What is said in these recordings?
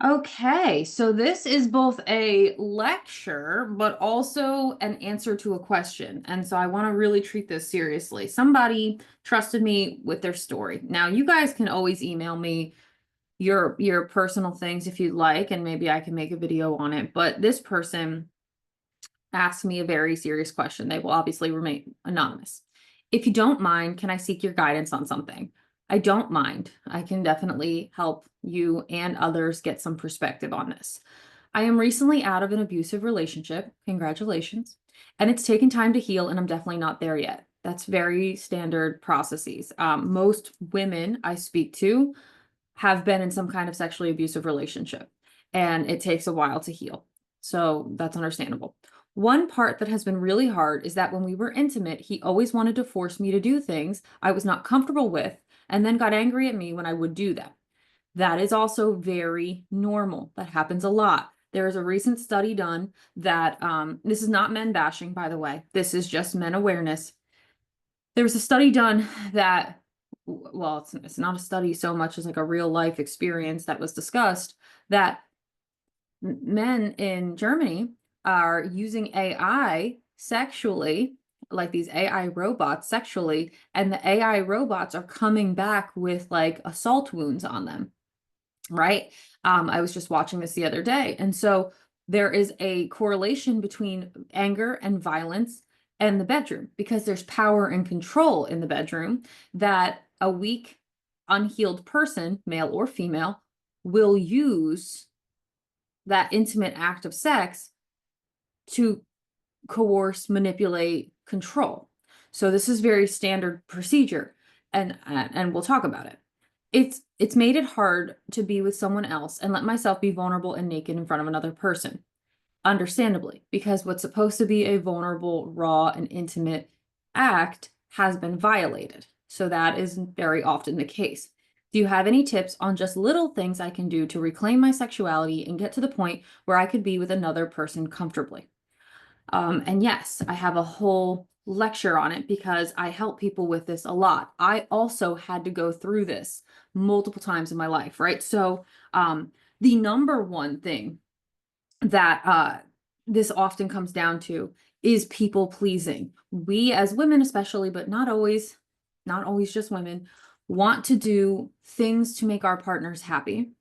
Okay, so this is both a lecture, but also an answer to a question. And so I want to really treat this seriously. Somebody trusted me with their story. Now, you guys can always email me your personal things if you'd like, and maybe I can make a video on it. But this person asked me a very serious question. They will obviously remain anonymous. If you don't mind, can I seek your guidance on something? I don't mind. I can definitely help you and others get some perspective on this. I am recently out of an abusive relationship. Congratulations. And it's taken time to heal, and I'm definitely not there yet. That's very standard processes. Most women I speak to have been in some kind of sexually abusive relationship, and it takes a while to heal. So that's understandable. One part that has been really hard is that when we were intimate, he always wanted to force me to do things I was not comfortable with and then got angry at me when I would do them. That is also very normal. That happens a lot. There is a recent study done that, this is not men bashing, by the way, this is just men awareness. There was a study done that, well, it's not a study so much as like a real life experience that was discussed, that men in Germany are using AI sexually, like these AI robots sexually, and the AI robots are coming back with like assault wounds on them, right? I was just watching this the other day. And so there is a correlation between anger and violence and the bedroom, because there's power and control in the bedroom that a weak, unhealed person, male or female, will use that intimate act of sex to coerce, manipulate, control. So this is very standard procedure, and we'll talk about it. It's made it hard to be with someone else and let myself be vulnerable and naked in front of another person. Understandably, because what's supposed to be a vulnerable, raw, and intimate act has been violated. So that is very often the case. Do you have any tips on just little things I can do to reclaim my sexuality and get to the point where I could be with another person comfortably? And yes, I have a whole lecture on it because I help people with this a lot. I also had to go through this multiple times in my life, right? So, the number one thing that this often comes down to is people pleasing. We as women, especially, but not always just women, want to do things to make our partners happy.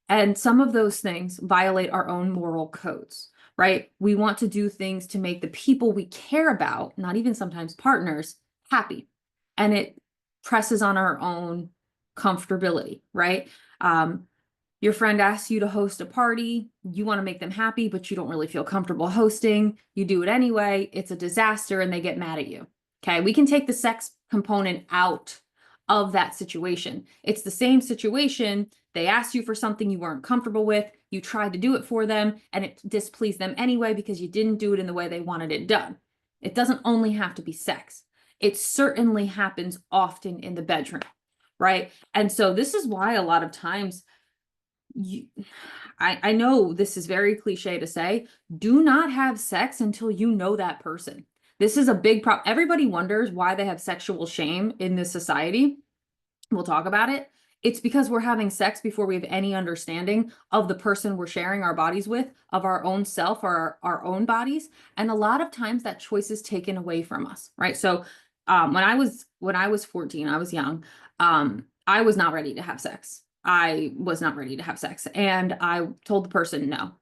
And some of those things violate our own moral codes, right? We want to do things to make the people we care about, not even sometimes partners, happy. And it presses on our own comfortability, right? Your friend asks you to host a party, you want to make them happy, but you don't really feel comfortable hosting. You do it anyway, it's a disaster, and they get mad at you. Okay, we can take the sex component out of that situation. It's the same situation. They asked you for something you weren't comfortable with, you tried to do it for them, and it displeased them anyway because you didn't do it in the way they wanted it done. It doesn't only have to be sex. It certainly happens often in the bedroom, right? And so this is why a lot of times you, I know this is very cliche to say, do not have sex until you know that person. This is a big problem. Everybody wonders why they have sexual shame in this society. We'll talk about it. It's because we're having sex before we have any understanding of the person we're sharing our bodies with, of our own self or our own bodies. And a lot of times that choice is taken away from us, right? So when I was 14, I was young. I was not ready to have sex. I was not ready to have sex. And I told the person no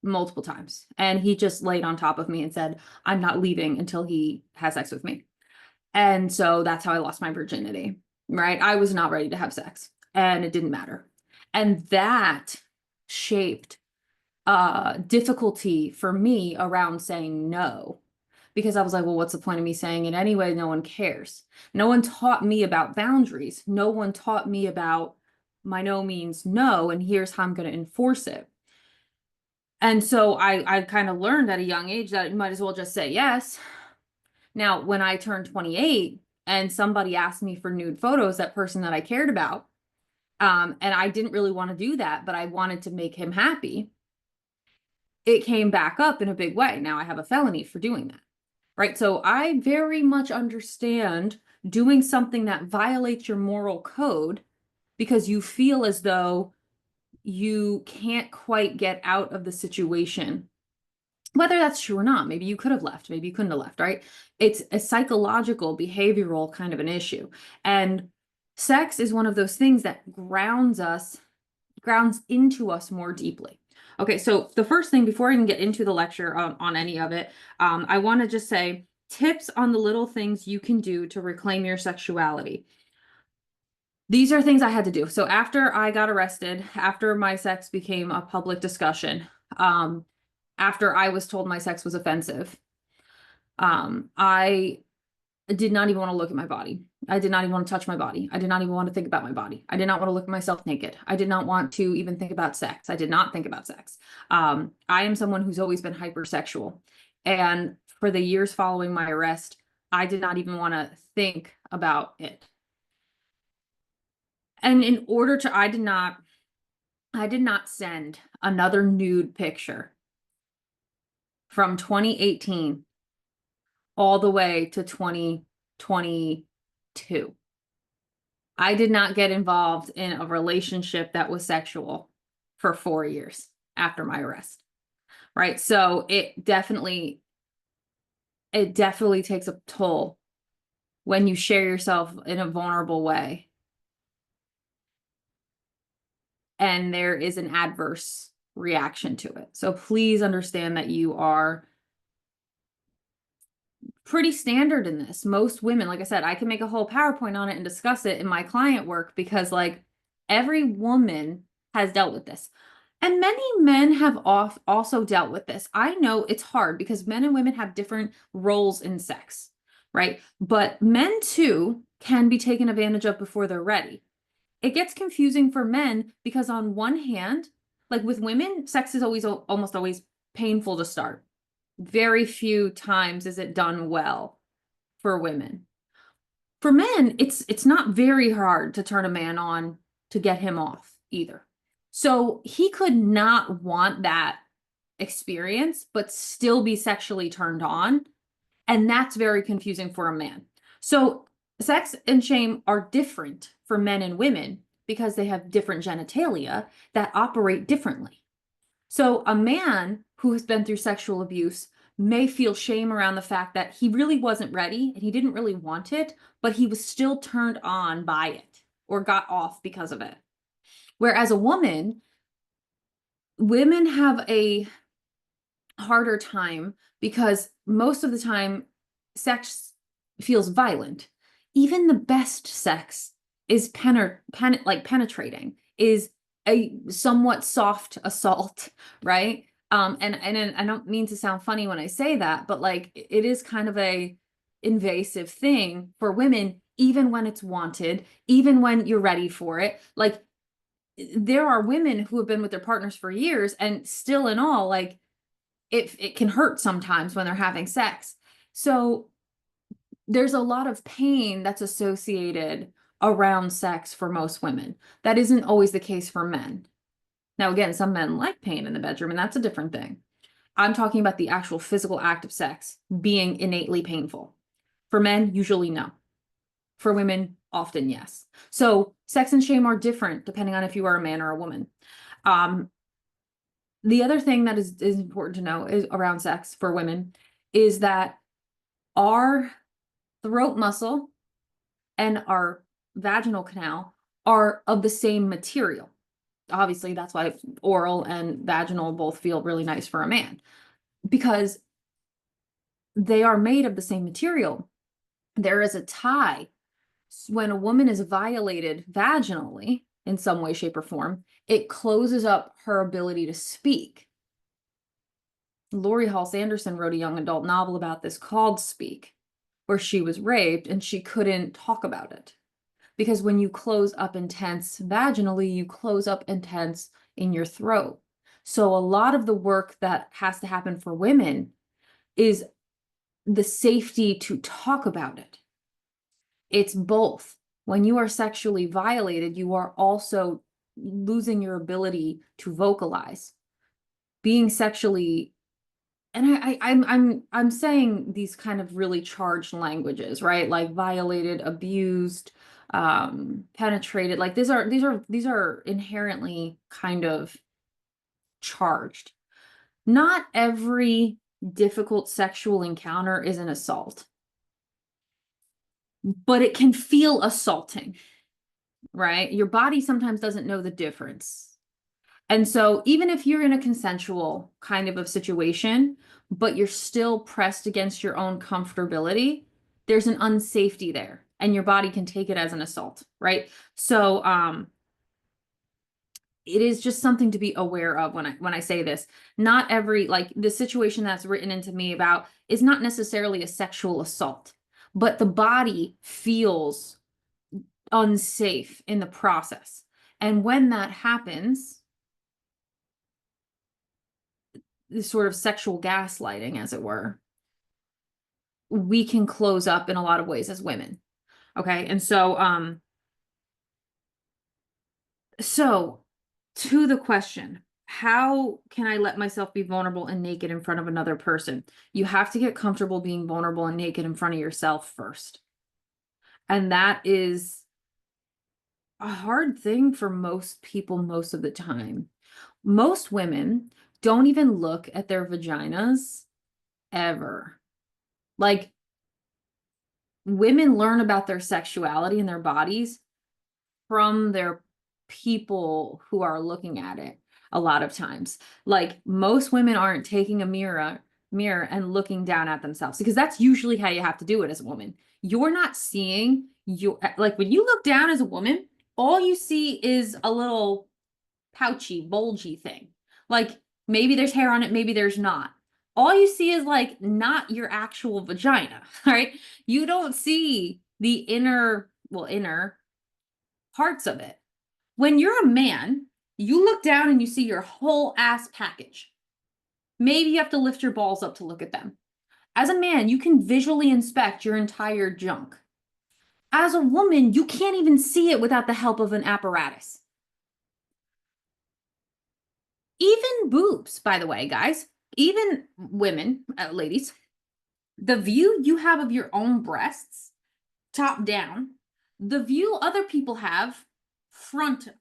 multiple times. And he just laid on top of me and said, I'm not leaving until he has sex with me. And so that's how I lost my virginity, right? I was not ready to have sex and it didn't matter. And that shaped difficulty for me around saying no, because I was like, well, what's the point of me saying it anyway? No one cares. No one taught me about boundaries. No one taught me about my no means no, and here's how I'm going to enforce it. And so I kind of learned at a young age that you might as well just say yes. Now, when I turned 28 and somebody asked me for nude photos, that person that I cared about, and I didn't really want to do that, but I wanted to make him happy, it came back up in a big way. Now I have a felony for doing that, right? So I very much understand doing something that violates your moral code because you feel as though you can't quite get out of the situation. Whether that's true or not, maybe you could have left, maybe you couldn't have left, right? It's a psychological, behavioral kind of an issue. And sex is one of those things that grounds into us more deeply. Okay, so the first thing before I even get into the lecture on any of it, I want to just say tips on the little things you can do to reclaim your sexuality. These are things I had to do. So after I got arrested, after my sex became a public discussion, after I was told my sex was offensive, I did not even want to look at my body. I did not even want to touch my body. I did not even want to think about my body. I did not want to look at myself naked. I did not want to even think about sex. I did not think about sex. I am someone who's always been hypersexual. And for the years following my arrest, I did not even want to think about it. And in order to, I did not send another nude picture from 2018 all the way to 2022. I did not get involved in a relationship that was sexual for 4 years after my arrest, right? So it definitely takes a toll when you share yourself in a vulnerable way and there is an adverse reaction to it. So please understand that you are pretty standard in this. Most women, like I said, I can make a whole PowerPoint on it and discuss it in my client work because like every woman has dealt with this. And many men have also dealt with this. I know it's hard because men and women have different roles in sex, right? But men too can be taken advantage of before they're ready. It gets confusing for men because on one hand, like with women, sex is almost always painful to start. Very few times is it done well for women. For men, it's not very hard to turn a man on to get him off either. So he could not want that experience, but still be sexually turned on. And that's very confusing for a man. So sex and shame are different for men and women because they have different genitalia that operate differently. So a man who has been through sexual abuse may feel shame around the fact that he really wasn't ready and he didn't really want it, but he was still turned on by it or got off because of it. Whereas a women have a harder time because most of the time sex feels violent. Even the best sex is penetrating, is a somewhat soft assault, right? And I don't mean to sound funny when I say that, but like it is kind of a invasive thing for women, even when it's wanted, even when you're ready for it. Like there are women who have been with their partners for years and still in all, like it can hurt sometimes when they're having sex. So there's a lot of pain that's associated around sex for most women. That isn't always the case for men. Now, again, some men like pain in the bedroom, and that's a different thing. I'm talking about the actual physical act of sex being innately painful. For men, usually no. For women, often yes. So sex and shame are different depending on if you are a man or a woman. The other thing that is important to know is around sex for women is that our throat muscle and our vaginal canal are of the same material. Obviously, that's why oral and vaginal both feel really nice for a man because they are made of the same material. There is a tie. When a woman is violated vaginally in some way, shape, or form, it closes up her ability to speak. Lori Hall Sanderson wrote a young adult novel about this called Speak, where she was raped and she couldn't talk about it. Because when you close up intense vaginally, you close up intense in your throat. So a lot of the work that has to happen for women is the safety to talk about it. It's both. When you are sexually violated, you are also losing your ability to vocalize. Being sexually, and I'm saying these kind of really charged languages, right? Like violated, abused, penetrated. Like these are inherently kind of charged. Not every difficult sexual encounter is an assault, but it can feel assaulting, right? Your body sometimes doesn't know the difference. And so even if you're in a consensual kind of a situation, but you're still pressed against your own comfortability, there's an unsafety there and your body can take it as an assault, right? So it is just something to be aware of when I say this. Not every, like, the situation that's written into me about is not necessarily a sexual assault, but the body feels unsafe in the process. And when that happens, this sort of sexual gaslighting, as it were, we can close up in a lot of ways as women. Okay. And so to the question, how can I let myself be vulnerable and naked in front of another person? You have to get comfortable being vulnerable and naked in front of yourself first. And that is a hard thing for most people most of the time. Most women don't even look at their vaginas ever. Like, women learn about their sexuality and their bodies from their people who are looking at it a lot of times. Like, most women aren't taking a mirror and looking down at themselves, because that's usually how you have to do it as a woman. You're not seeing your, like, when you look down as a woman, all you see is a little pouchy, bulgy thing. Like, maybe there's hair on it, maybe there's not. All you see is, like, not your actual vagina, right? You don't see the inner parts of it. When you're a man, you look down and you see your whole ass package. Maybe you have to lift your balls up to look at them. As a man, you can visually inspect your entire junk. As a woman, you can't even see it without the help of an apparatus. Even boobs, by the way, guys, even women, ladies, the view you have of your own breasts, top down, the view other people have, frontal.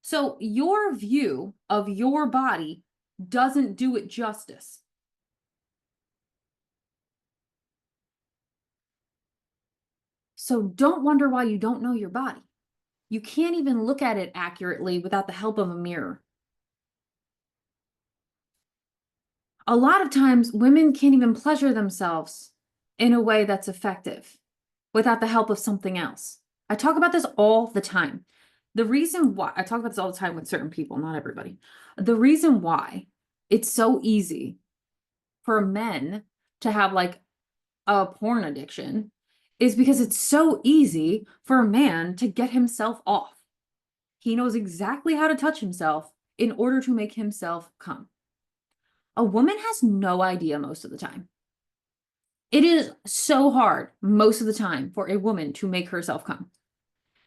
So your view of your body doesn't do it justice. So don't wonder why you don't know your body. You can't even look at it accurately without the help of a mirror. A lot of times, women can't even pleasure themselves in a way that's effective without the help of something else. I talk about this all the time. The reason why I talk about this all the time with certain people, not everybody. The reason why it's so easy for men to have, like, a porn addiction is because it's so easy for a man to get himself off. He knows exactly how to touch himself in order to make himself come. A woman has no idea most of the time. It is so hard most of the time for a woman to make herself come,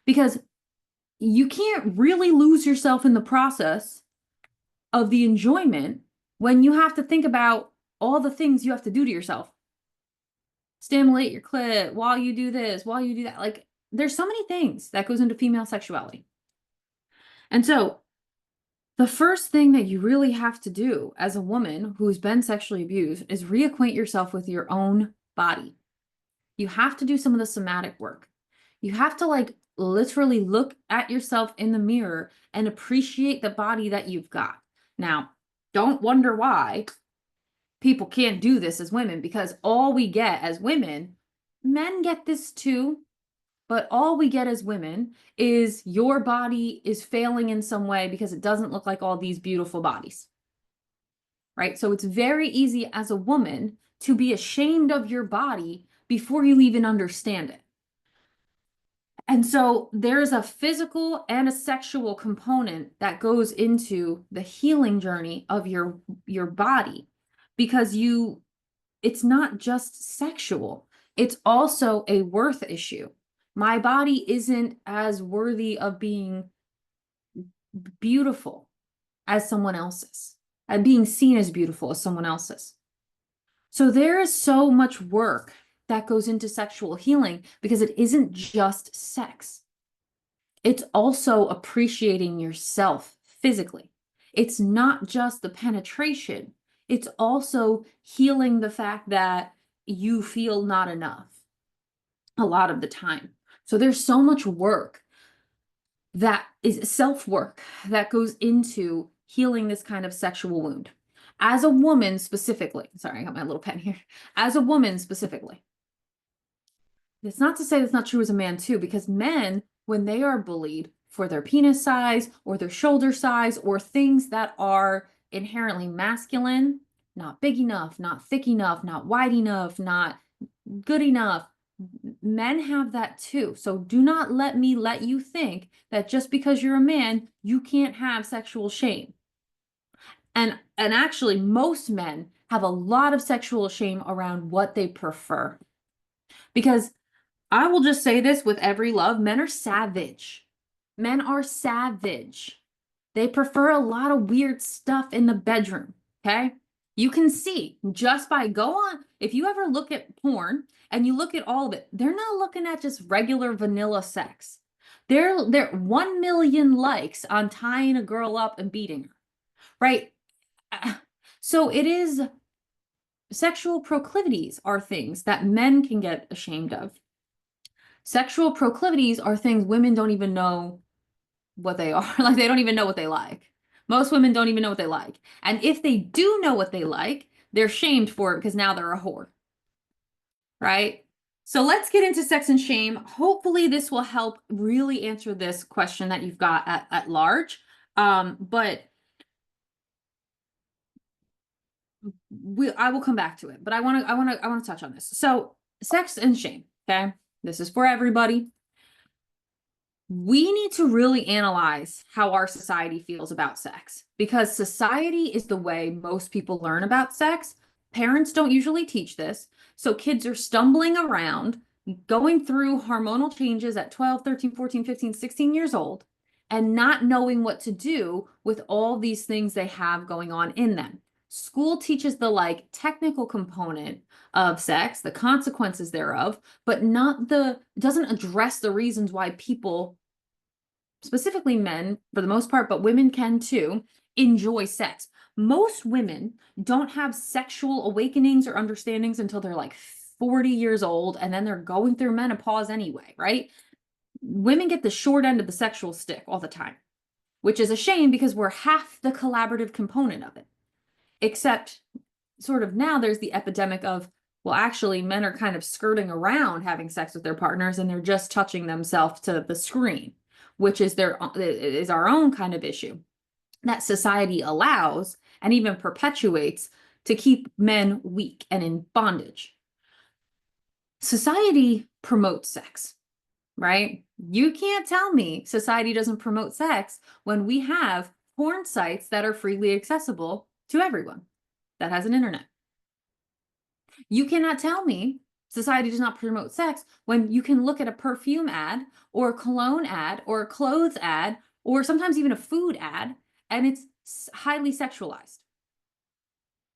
because you can't really lose yourself in the process of the enjoyment when you have to think about all the things you have to do to yourself. Stimulate your clit while you do this, while you do that. Like, there's so many things that goes into female sexuality. And so the first thing that you really have to do as a woman who's been sexually abused is reacquaint yourself with your own body. You have to do some of the somatic work. You have to, like, literally look at yourself in the mirror and appreciate the body that you've got. Now, don't wonder why people can't do this as women, because all we get as women, men get this too, but all we get as women is your body is failing in some way because it doesn't look like all these beautiful bodies, right? So it's very easy as a woman to be ashamed of your body before you even understand it. And so there's a physical and a sexual component that goes into the healing journey of your body, because it's not just sexual, it's also a worth issue. My body isn't as worthy of being beautiful as someone else's, and being seen as beautiful as someone else's. So there is so much work that goes into sexual healing, because it isn't just sex. It's also appreciating yourself physically. It's not just the penetration. It's also healing the fact that you feel not enough a lot of the time. So there's so much work that is self-work that goes into healing this kind of sexual wound. As a woman specifically, sorry, I got my little pen here. As a woman specifically, it's not to say that's not true as a man too, because men, when they are bullied for their penis size or their shoulder size or things that are inherently masculine, not big enough, not thick enough, not wide enough, not good enough, men have that too. So do not let me let you think that just because you're a man, you can't have sexual shame. And actually, most men have a lot of sexual shame around what they prefer. Because I will just say this with every love, men are savage. Men are savage. They prefer a lot of weird stuff in the bedroom, okay? You can see just by go on, if you ever look at porn and you look at all of it, they're not looking at just regular vanilla sex. They're 1 million likes on tying a girl up and beating her, right? So it is, sexual proclivities are things that men can get ashamed of. Sexual proclivities are things women don't even know what they are. Like, they don't even know what they like. Most women don't even know what they like. And if they do know what they like, they're shamed for it because now they're a whore. Right? So let's get into sex and shame. Hopefully this will help really answer this question that you've got at large. But I will come back to it. But I want to touch on this. So sex and shame, okay? This is for everybody. We need to really analyze how our society feels about sex, because society is the way most people learn about sex. Parents don't usually teach this. So kids are stumbling around, going through hormonal changes at 12, 13, 14, 15, 16 years old, and not knowing what to do with all these things they have going on in them. School teaches the like technical component of sex, the consequences thereof, but doesn't address the reasons why people, specifically men for the most part, but women can too, enjoy sex. Most women don't have sexual awakenings or understandings until they're like 40 years old, and then they're going through menopause anyway, right? Women get the short end of the sexual stick all the time, which is a shame because we're half the collaborative component of it. Except sort of now there's the epidemic of, well, actually men are kind of skirting around having sex with their partners and they're just touching themselves to the screen, which is our own kind of issue that society allows and even perpetuates to keep men weak and in bondage. Society promotes sex, right? You can't tell me society doesn't promote sex when we have porn sites that are freely accessible to everyone that has an internet. You cannot tell me society does not promote sex when you can look at a perfume ad or a cologne ad or a clothes ad or sometimes even a food ad, and it's highly sexualized.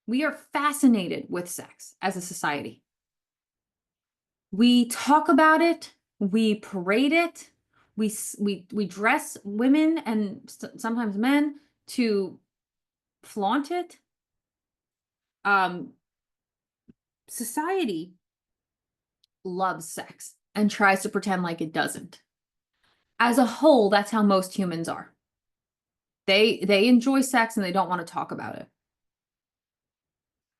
We are fascinated with sex as a society. We talk about it, we parade it, we dress women and sometimes men to flaunt it. Society loves sex and tries to pretend like it doesn't. As a whole, that's how most humans are. They enjoy sex and they don't want to talk about it.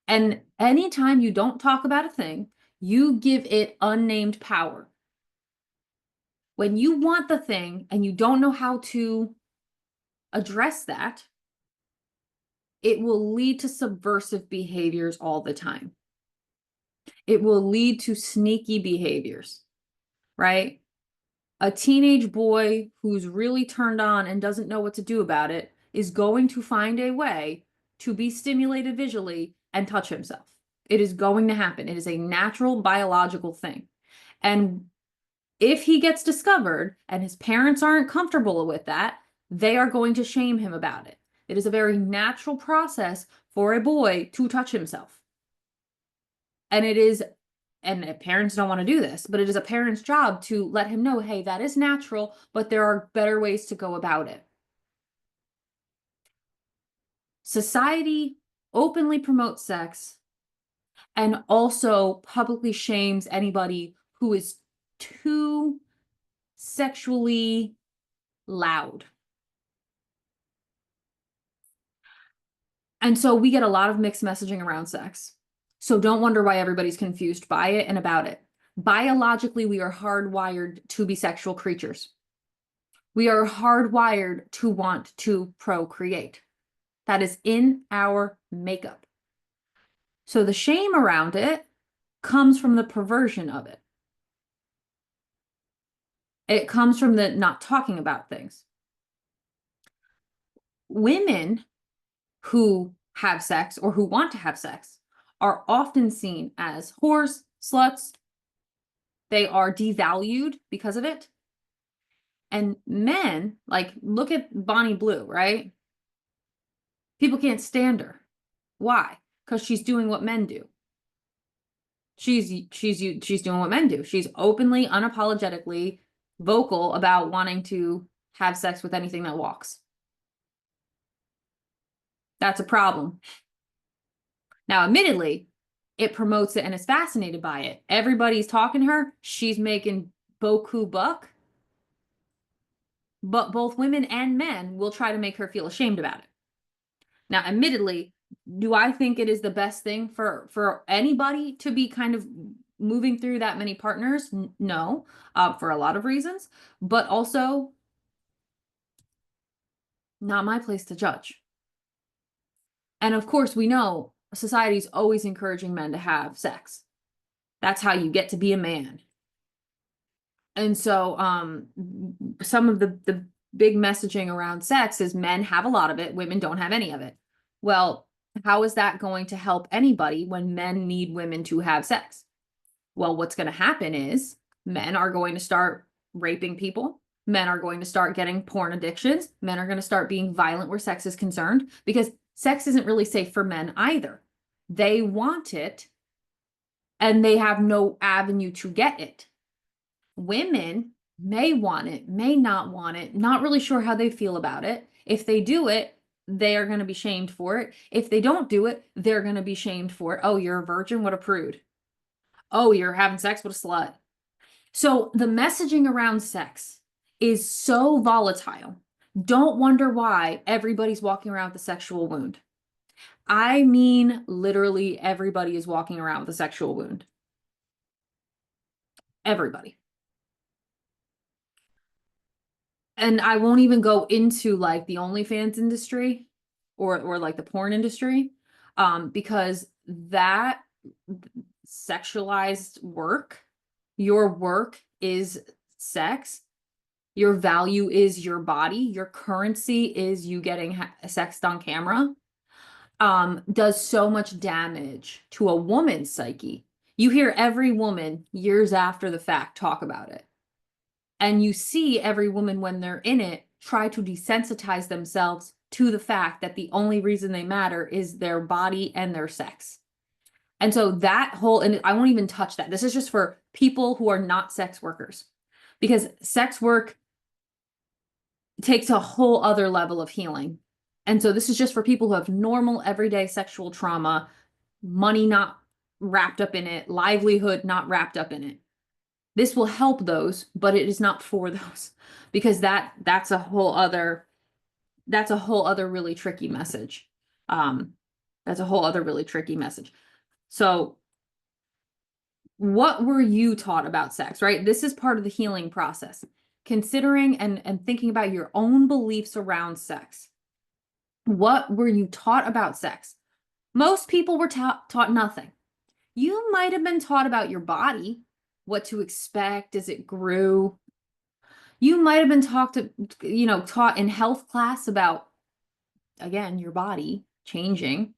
And anytime you don't talk about a thing, you give it unnamed power. When you want the thing and you don't know how to address that, it will lead to subversive behaviors all the time. It will lead to sneaky behaviors, right? A teenage boy who's really turned on and doesn't know what to do about it is going to find a way to be stimulated visually and touch himself. It is going to happen. It is a natural biological thing. And if he gets discovered and his parents aren't comfortable with that, they are going to shame him about it. It is a very natural process for a boy to touch himself. And it is and parents don't want to do this, but it is a parent's job to let him know, hey, that is natural, but there are better ways to go about it. Society openly promotes sex and also publicly shames anybody who is too sexually loud. And so we get a lot of mixed messaging around sex. So don't wonder why everybody's confused by it and about it. Biologically, we are hardwired to be sexual creatures. We are hardwired to want to procreate. That is in our makeup. So the shame around it comes from the perversion of it. It comes from the not talking about things. Women who have sex or who want to have sex are often seen as whores, sluts. They are devalued because of it. And men, like, look at Bonnie Blue, right? People can't stand her. Why? Because she's doing what men do. She's doing what men do. She's openly, unapologetically vocal about wanting to have sex with anything that walks. That's a problem. Now, admittedly, it promotes it and is fascinated by it. Everybody's talking to her. She's making boku buck. But both women and men will try to make her feel ashamed about it. Now, admittedly, do I think it is the best thing for anybody to be kind of moving through that many partners? No, for a lot of reasons, but also not my place to judge. And of course, we know society's always encouraging men to have sex. That's how you get to be a man. And so some of the big messaging around sex is men have a lot of it, women don't have any of it. Well, how is that going to help anybody when men need women to have sex? Well, what's going to happen is men are going to start raping people. Men are going to start getting porn addictions. Men are going to start being violent where sex is concerned, because sex isn't really safe for men either. They want it and they have no avenue to get it. Women may want it, may not want it, not really sure how they feel about it. If they do it, they are going to be shamed for it. If they don't do it, they're going to be shamed for it. Oh, you're a virgin? What a prude. Oh, you're having sex? What a slut. So the messaging around sex is so volatile. Don't wonder why everybody's walking around with a sexual wound. I mean, literally everybody is walking around with a sexual wound. Everybody. And I won't even go into like the OnlyFans industry or like the porn industry, because that sexualized work, your work is sex, your value is your body, your currency is you getting sexed on camera, does so much damage to a woman's psyche. You hear every woman years after the fact talk about it. And you see every woman when they're in it try to desensitize themselves to the fact that the only reason they matter is their body and their sex. And so that whole, and I won't even touch that. This is just for people who are not sex workers, because sex work takes a whole other level of healing. And so this is just for people who have normal everyday sexual trauma, money not wrapped up in it, livelihood not wrapped up in it. This will help those, but it is not for those, because that's a whole other really tricky message. That's a whole other really tricky message. So what were you taught about sex, right? This is part of the healing process. Considering and thinking about your own beliefs around sex. What were you taught about sex? Most people were taught nothing. You might have been taught about your body, what to expect as it grew. You might have been taught in health class about, again, your body changing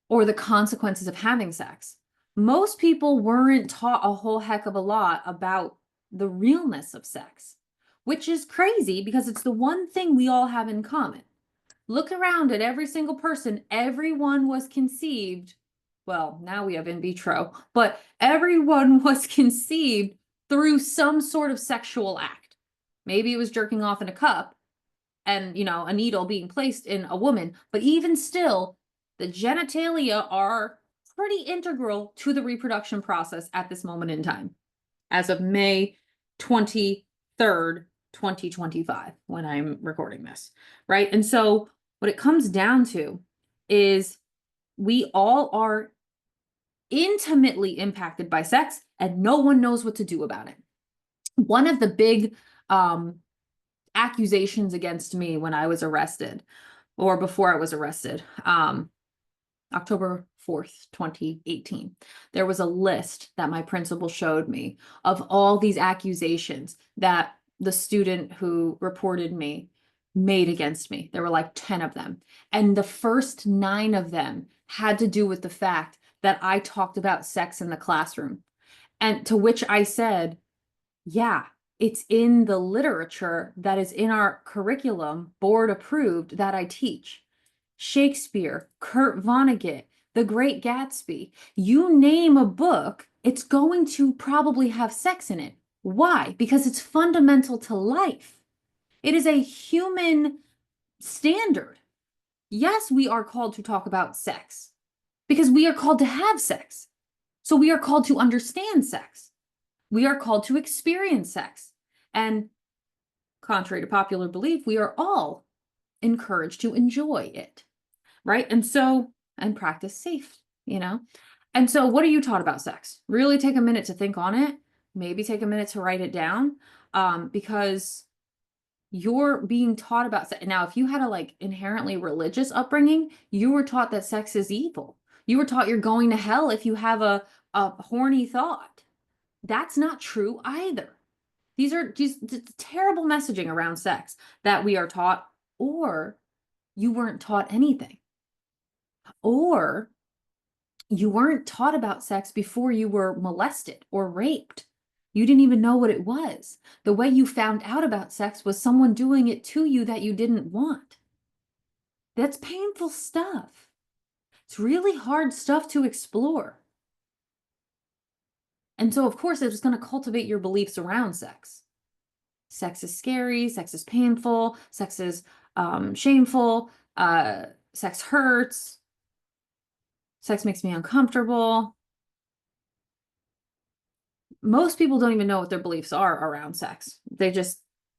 or the consequences of having sex. Most people weren't taught a whole heck of a lot about the realness of sex, which is crazy because it's the one thing we all have in common. Look around at every single person. Everyone was conceived well, now we have in vitro, but everyone was conceived through some sort of sexual act. Maybe it was jerking off in a cup and, a needle being placed in a woman, but even still, the genitalia are pretty integral to the reproduction process at this moment in time, as of May 23rd, 2025, when I'm recording this, right? And so what it comes down to is we all are intimately impacted by sex, and no one knows what to do about it. One of the big accusations against me when I was arrested, or before I was arrested, October 4th, 2018, there was a list that my principal showed me of all these accusations that the student who reported me made against me. There were like 10 of them. And the first 9 of them had to do with the fact that I talked about sex in the classroom. And to which I said, yeah, it's in the literature that is in our curriculum, board approved, that I teach. Shakespeare, Kurt Vonnegut, The Great Gatsby. You name a book, it's going to probably have sex in it. Why? Because it's fundamental to life. It is a human standard. Yes, we are called to talk about sex because we are called to have sex. So we are called to understand sex. We are called to experience sex. And contrary to popular belief, we are all encouraged to enjoy it, right? And practice safe, And so what are you taught about sex? Really take a minute to think on it. Maybe take a minute to write it down, because you're being taught about sex. Now, if you had a inherently religious upbringing, you were taught that sex is evil. You were taught you're going to hell if you have a horny thought. That's not true either. These are just terrible messaging around sex that we are taught, or you weren't taught anything, or you weren't taught about sex before you were molested or raped. You didn't even know what it was. The way you found out about sex was someone doing it to you that you didn't want. That's painful stuff. It's really hard stuff to explore. And so, of course, it's going to cultivate your beliefs around sex. Sex is scary. Sex is painful. Sex is shameful. Sex hurts. Sex makes me uncomfortable. Most people don't even know what their beliefs are around sex.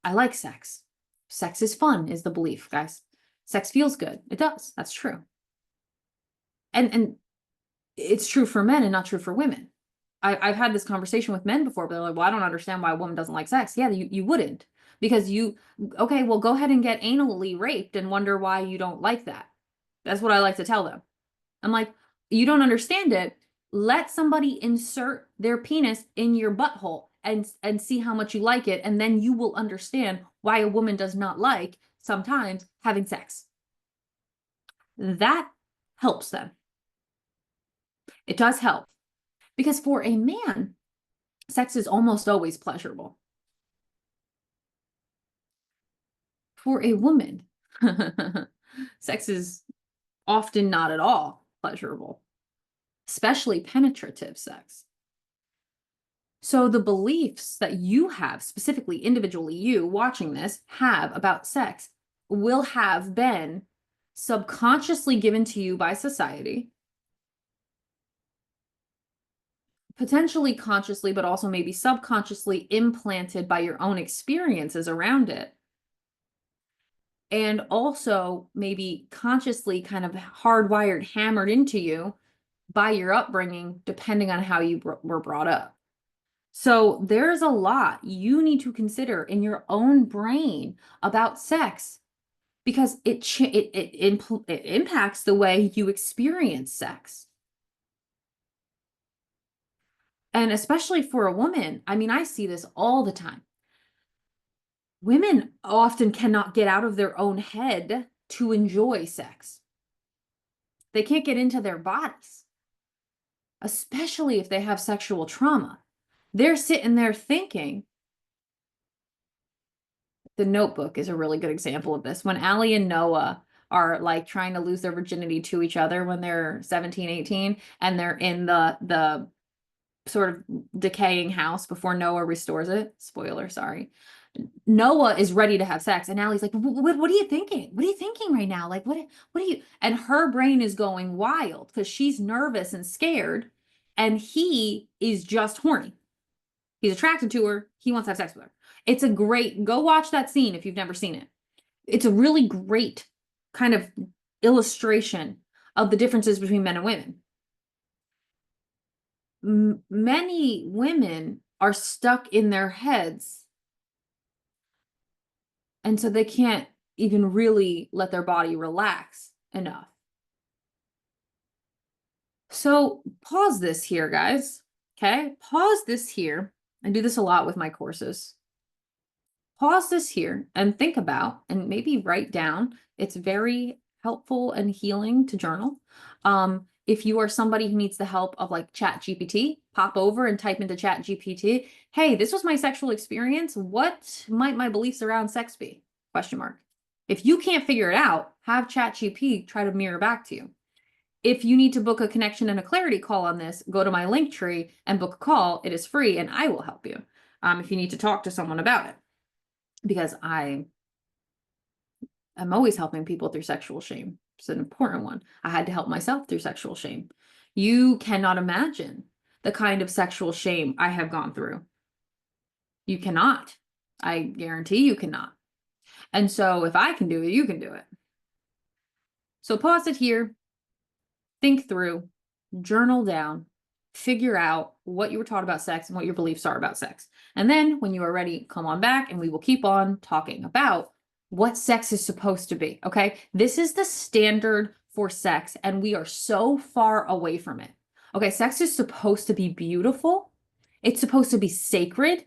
I like sex. Sex is fun, is the belief, guys. Sex feels good. It does. That's true. And it's true for men and not true for women. I've had this conversation with men before, but they're like, well, I don't understand why a woman doesn't like sex. Yeah, you wouldn't. Because okay, well, go ahead and get anally raped and wonder why you don't like that. That's what I like to tell them. I'm like, you don't understand it. Let somebody insert their penis in your butthole and see how much you like it. And then you will understand why a woman does not like sometimes having sex. That helps them. It does help. Because for a man, sex is almost always pleasurable. For a woman, sex is often not at all pleasurable, especially penetrative sex. So the beliefs that you have, specifically individually you watching this, have about sex will have been subconsciously given to you by society, potentially consciously, but also maybe subconsciously implanted by your own experiences around it. And also maybe consciously kind of hardwired, hammered into you by your upbringing, depending on how you were brought up. So there's a lot you need to consider in your own brain about sex, because it impacts the way you experience sex. And especially for a woman, I mean, I see this all the time. Women often cannot get out of their own head to enjoy sex. They can't get into their bodies, especially if they have sexual trauma. They're sitting there thinking. The Notebook is a really good example of this. When Allie and Noah are like trying to lose their virginity to each other when they're 17, 18, and they're in the sort of decaying house before Noah restores it. Spoiler, sorry. Noah is ready to have sex, and Allie's like, what are you thinking? What are you thinking right now? Like, what are you? And her brain is going wild because she's nervous and scared, and he is just horny. He's attracted to her. He wants to have sex with her. It's a great, go watch that scene if you've never seen it. It's a really great kind of illustration of the differences between men and women. Many women are stuck in their heads, and so they can't even really let their body relax enough. So pause this here, guys. Okay, pause this here. I do this a lot with my courses. Pause this here and think about, and maybe write down. It's very helpful and healing to journal. If you are somebody who needs the help of like Chat GPT, pop over and type into Chat GPT, hey, this was my sexual experience. What might my beliefs around sex be? Question mark. If you can't figure it out, have Chat GPT try to mirror back to you. If you need to book a connection and a clarity call on this, go to my link tree and book a call. It is free and I will help you if you need to talk to someone about it. Because I'm always helping people through sexual shame. It's an important one. I had to help myself through sexual shame. You cannot imagine the kind of sexual shame I have gone through. You cannot. I guarantee you cannot. And so if I can do it, you can do it. So pause it here, think through, journal down, figure out what you were taught about sex and what your beliefs are about sex. And then when you are ready, come on back and we will keep on talking about what sex is supposed to be. Okay. This is the standard for sex, and we are so far away from it. Okay. Sex is supposed to be beautiful. It's supposed to be sacred.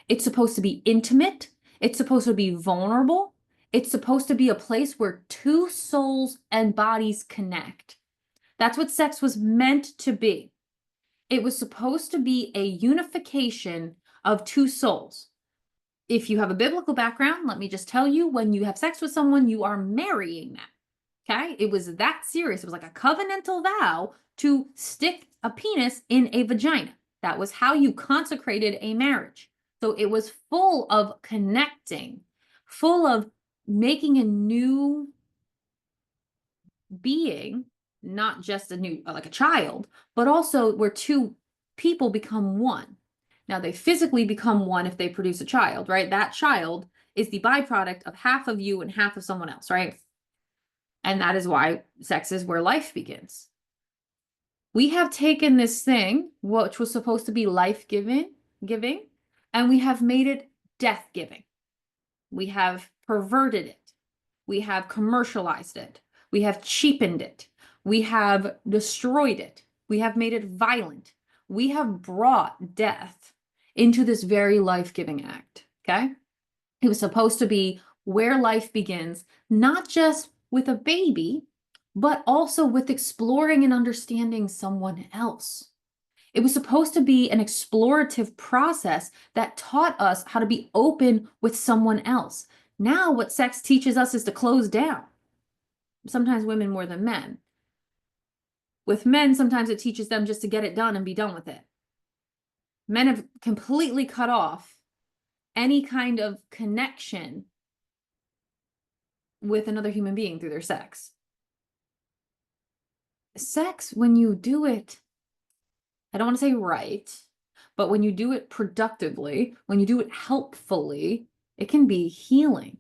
It's supposed to be intimate. It's supposed to be vulnerable. It's supposed to be a place where two souls and bodies connect. That's what sex was meant to be. It was supposed to be a unification of two souls. If you have a biblical background, let me just tell you, when you have sex with someone, you are marrying them. Okay? It was that serious. It was like a covenantal vow to stick a penis in a vagina. That was how you consecrated a marriage. So it was full of connecting, full of making a new being, not just a new, like a child, but also where two people become one. Now, they physically become one if they produce a child, right? That child is the byproduct of half of you and half of someone else, right? And that is why sex is where life begins. We have taken this thing, which was supposed to be life-giving, and we have made it death-giving. We have perverted it. We have commercialized it. We have cheapened it. We have destroyed it. We have made it violent. We have brought death into this very life-giving act, okay? It was supposed to be where life begins, not just with a baby, but also with exploring and understanding someone else. It was supposed to be an explorative process that taught us how to be open with someone else. Now, what sex teaches us is to close down. Sometimes women more than men. With men, sometimes it teaches them just to get it done and be done with it. Men have completely cut off any kind of connection with another human being through their sex. Sex, when you do it, I don't want to say right, but when you do it productively, when you do it helpfully, it can be healing,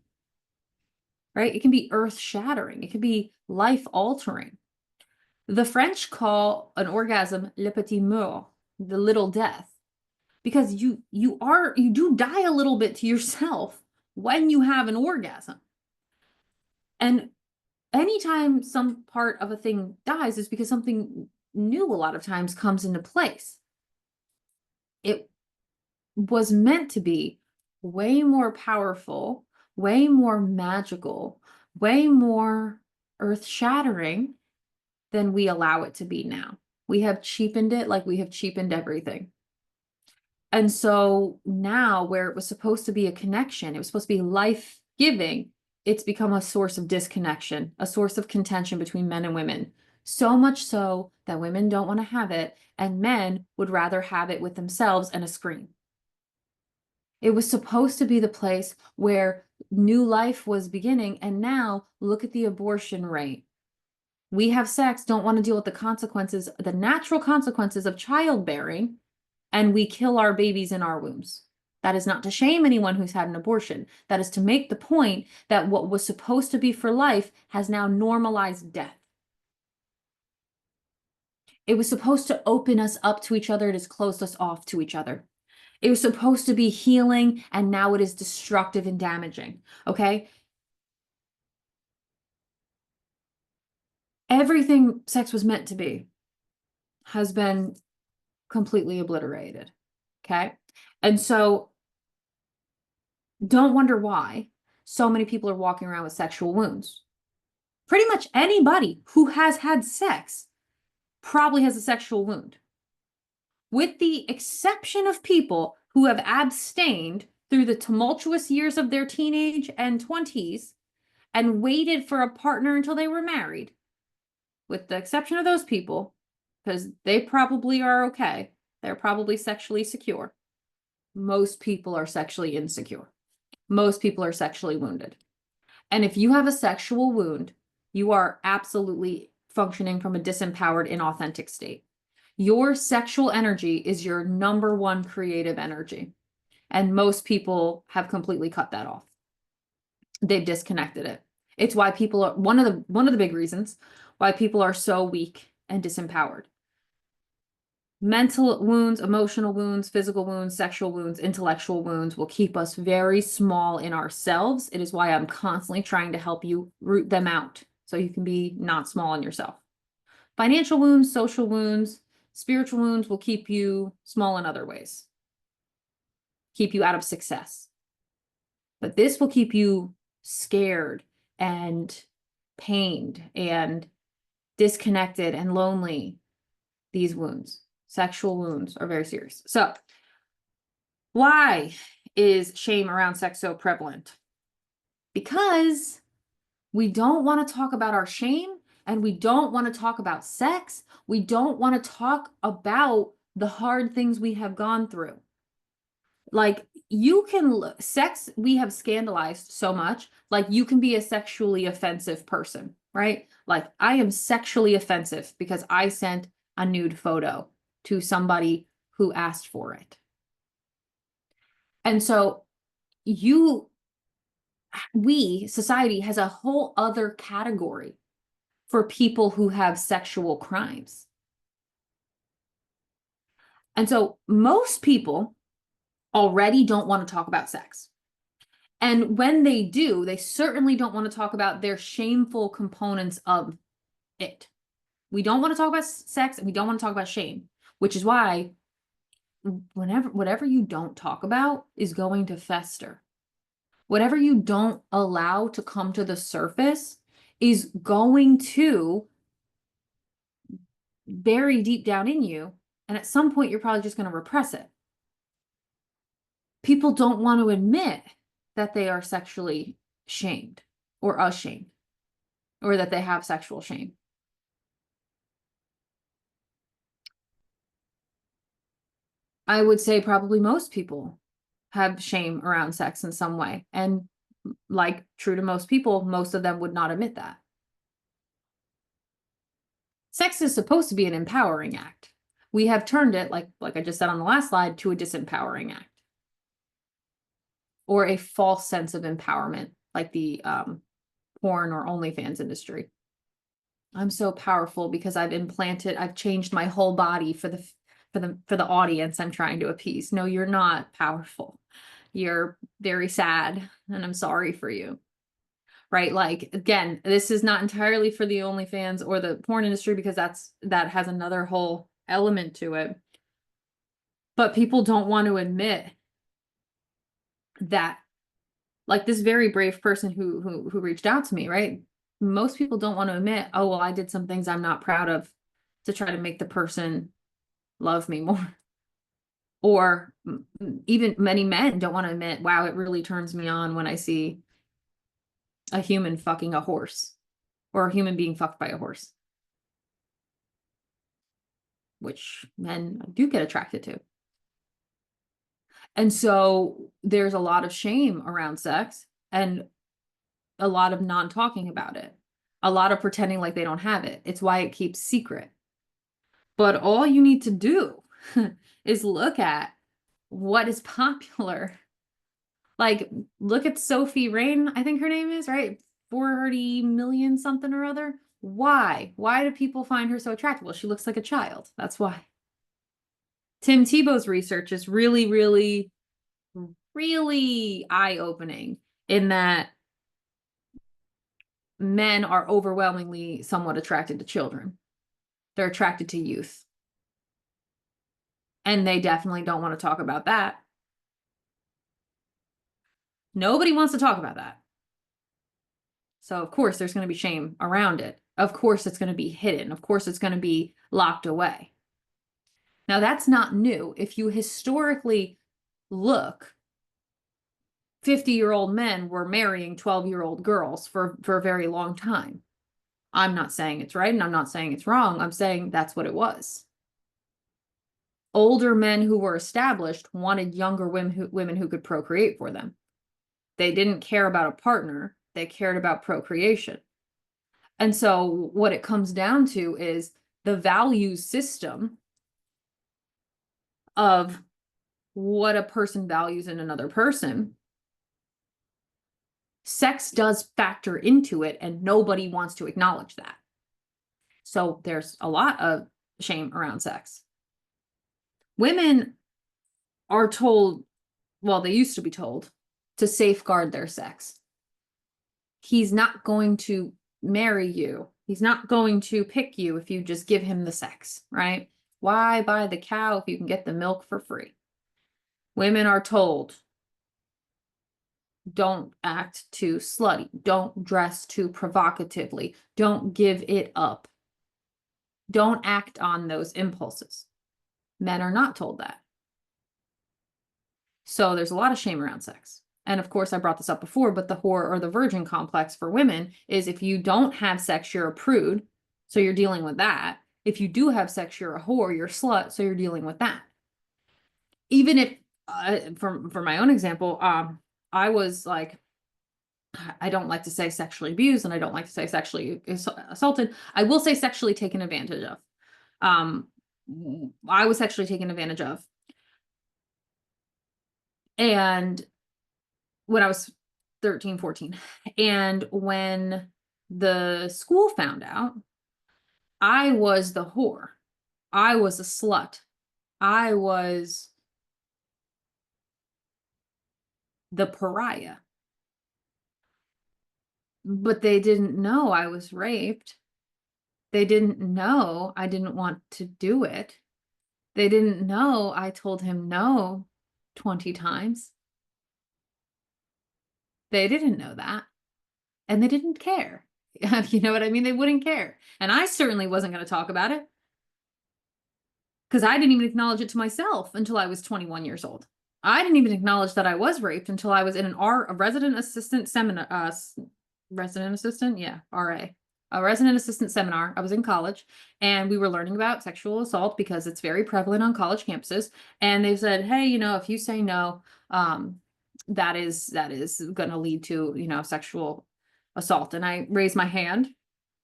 right? It can be earth-shattering. It can be life-altering. The French call an orgasm le petit mort, the little death, because you do die a little bit to yourself when you have an orgasm. And anytime some part of a thing dies is because something new a lot of times comes into place. It was meant to be way more powerful, way more magical, way more earth-shattering than we allow it to be now. We have cheapened it like we have cheapened everything. And so now, where it was supposed to be a connection, it was supposed to be life-giving, it's become a source of disconnection, a source of contention between men and women. So much so that women don't want to have it, and men would rather have it with themselves and a screen. It was supposed to be the place where new life was beginning, and now look at the abortion rate. We have sex, don't want to deal with the consequences, the natural consequences of childbearing, and we kill our babies in our wombs. That is not to shame anyone who's had an abortion. That is to make the point that what was supposed to be for life has now normalized death. It was supposed to open us up to each other. It has closed us off to each other. It was supposed to be healing, and now it is destructive and damaging. Okay? Everything sex was meant to be has been completely obliterated. Okay? And so don't wonder why so many people are walking around with sexual wounds. Pretty much anybody who has had sex probably has a sexual wound, with the exception of people who have abstained through the tumultuous years of their teenage and 20s and waited for a partner until they were married. With the exception of those people, because they probably are okay. They're probably sexually secure. Most people are sexually insecure. Most people are sexually wounded. And if you have a sexual wound, you are absolutely functioning from a disempowered, inauthentic state. Your sexual energy is your number one creative energy. And most people have completely cut that off. They've disconnected it. It's why people are one of the big reasons why people are so weak and disempowered. Mental wounds, emotional wounds, physical wounds, sexual wounds, intellectual wounds will keep us very small in ourselves. It is why I'm constantly trying to help you root them out so you can be not small in yourself. Financial wounds, social wounds, spiritual wounds will keep you small in other ways, keep you out of success. But this will keep you scared and pained and disconnected and lonely. These wounds, sexual wounds, are very serious. So why is shame around sex so prevalent? Because we don't want to talk about our shame, and we don't want to talk about sex. We don't want to talk about the hard things we have gone through. Like, you can sex, we have scandalized so much. Like, you can be a sexually offensive person, right? Like, I am sexually offensive because I sent a nude photo to somebody who asked for it. And so society has a whole other category for people who have sexual crimes. And so most people already don't want to talk about sex. And when they do, they certainly don't want to talk about their shameful components of it. We don't want to talk about sex, and we don't want to talk about shame, which is why whatever you don't talk about is going to fester. Whatever you don't allow to come to the surface is going to bury deep down in you. And at some point, you're probably just going to repress it. People don't want to admit that they are sexually shamed or ashamed, or that they have sexual shame. I would say probably most people have shame around sex in some way. And like true to most people, most of them would not admit that. Sex is supposed to be an empowering act. We have turned it, like I just said on the last slide, to a disempowering act, or a false sense of empowerment, like the porn or OnlyFans industry. I'm so powerful because I've changed my whole body for the audience I'm trying to appease. No, you're not powerful. You're very sad, and I'm sorry for you. Right? Like, again, this is not entirely for the OnlyFans or the porn industry, because that has another whole element to it. But people don't want to admit that, like this very brave person who reached out to me, right? Most people don't want to admit, oh, well, I did some things I'm not proud of to try to make the person love me more. Or even many men don't want to admit, wow, it really turns me on when I see a human fucking a horse or a human being fucked by a horse, which men do get attracted to. And so there's a lot of shame around sex and a lot of non-talking about it, a lot of pretending like they don't have it. It's why it keeps secret. But all you need to do is look at what is popular. Like, look at Sophie Rain, I think her name is, right? 40 million something or other. Why? Why do people find her so attractive? Well, she looks like a child. That's why. Tim Tebow's research is really, really, really eye-opening in that men are overwhelmingly somewhat attracted to children. They're attracted to youth. And they definitely don't want to talk about that. Nobody wants to talk about that. So, of course, there's going to be shame around it. Of course, it's going to be hidden. Of course, it's going to be locked away. Now, that's not new. If you historically look, 50-year-old men were marrying 12-year-old girls for a very long time. I'm not saying it's right and I'm not saying it's wrong. I'm saying that's what it was. Older men who were established wanted younger women who could procreate for them. They didn't care about a partner. They cared about procreation. And so what it comes down to is the value system of what a person values in another person. Sex does factor into it, and nobody wants to acknowledge that. So there's a lot of shame around sex. Women are told, well, they used to be told, to safeguard their sex. He's not going to marry you. He's not going to pick you if you just give him the sex, right? Why buy the cow if you can get the milk for free? Women are told, don't act too slutty. Don't dress too provocatively. Don't give it up. Don't act on those impulses. Men are not told that. So there's a lot of shame around sex. And of course, I brought this up before, but the whore or the virgin complex for women is if you don't have sex, you're a prude. So you're dealing with that. If you do have sex, you're a whore, you're a slut. So you're dealing with that. Even if, for my own example, I was like, I don't like to say sexually abused and I don't like to say sexually assaulted. I will say sexually taken advantage of. I was sexually taken advantage of. And when I was 13, 14. And when the school found out, I was the whore. I was a slut. I was the pariah. But they didn't know I was raped. They didn't know I didn't want to do it. They didn't know I told him no 20 times. They didn't know that. And they didn't care. You know what I mean? They wouldn't care. And I certainly wasn't going to talk about it because I didn't even acknowledge it to myself until I was 21 years old. I didn't even acknowledge that I was raped until I was in a resident assistant seminar, resident assistant, yeah, RA, a resident assistant seminar. I was in college and we were learning about sexual assault because it's very prevalent on college campuses. And they said, hey, you know, if you say no, that is going to lead to, you know, sexual assault. And I raised my hand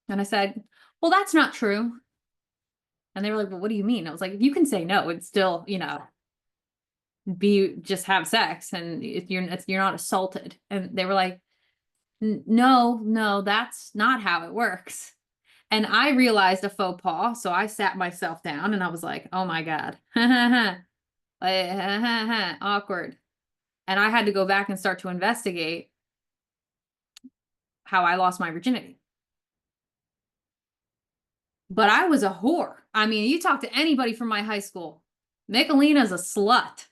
and I said, well, that's not true. And they were like, well, what do you mean? I was like, you can say no and still, you know, just have sex and you're not assaulted. And they were like, no, that's not how it works. And I realized a faux pas. So I sat myself down and I was like, oh my God, awkward. And I had to go back and start to investigate how I lost my virginity. But I was a whore. I mean, you talk to anybody from my high school, Michelina's a slut.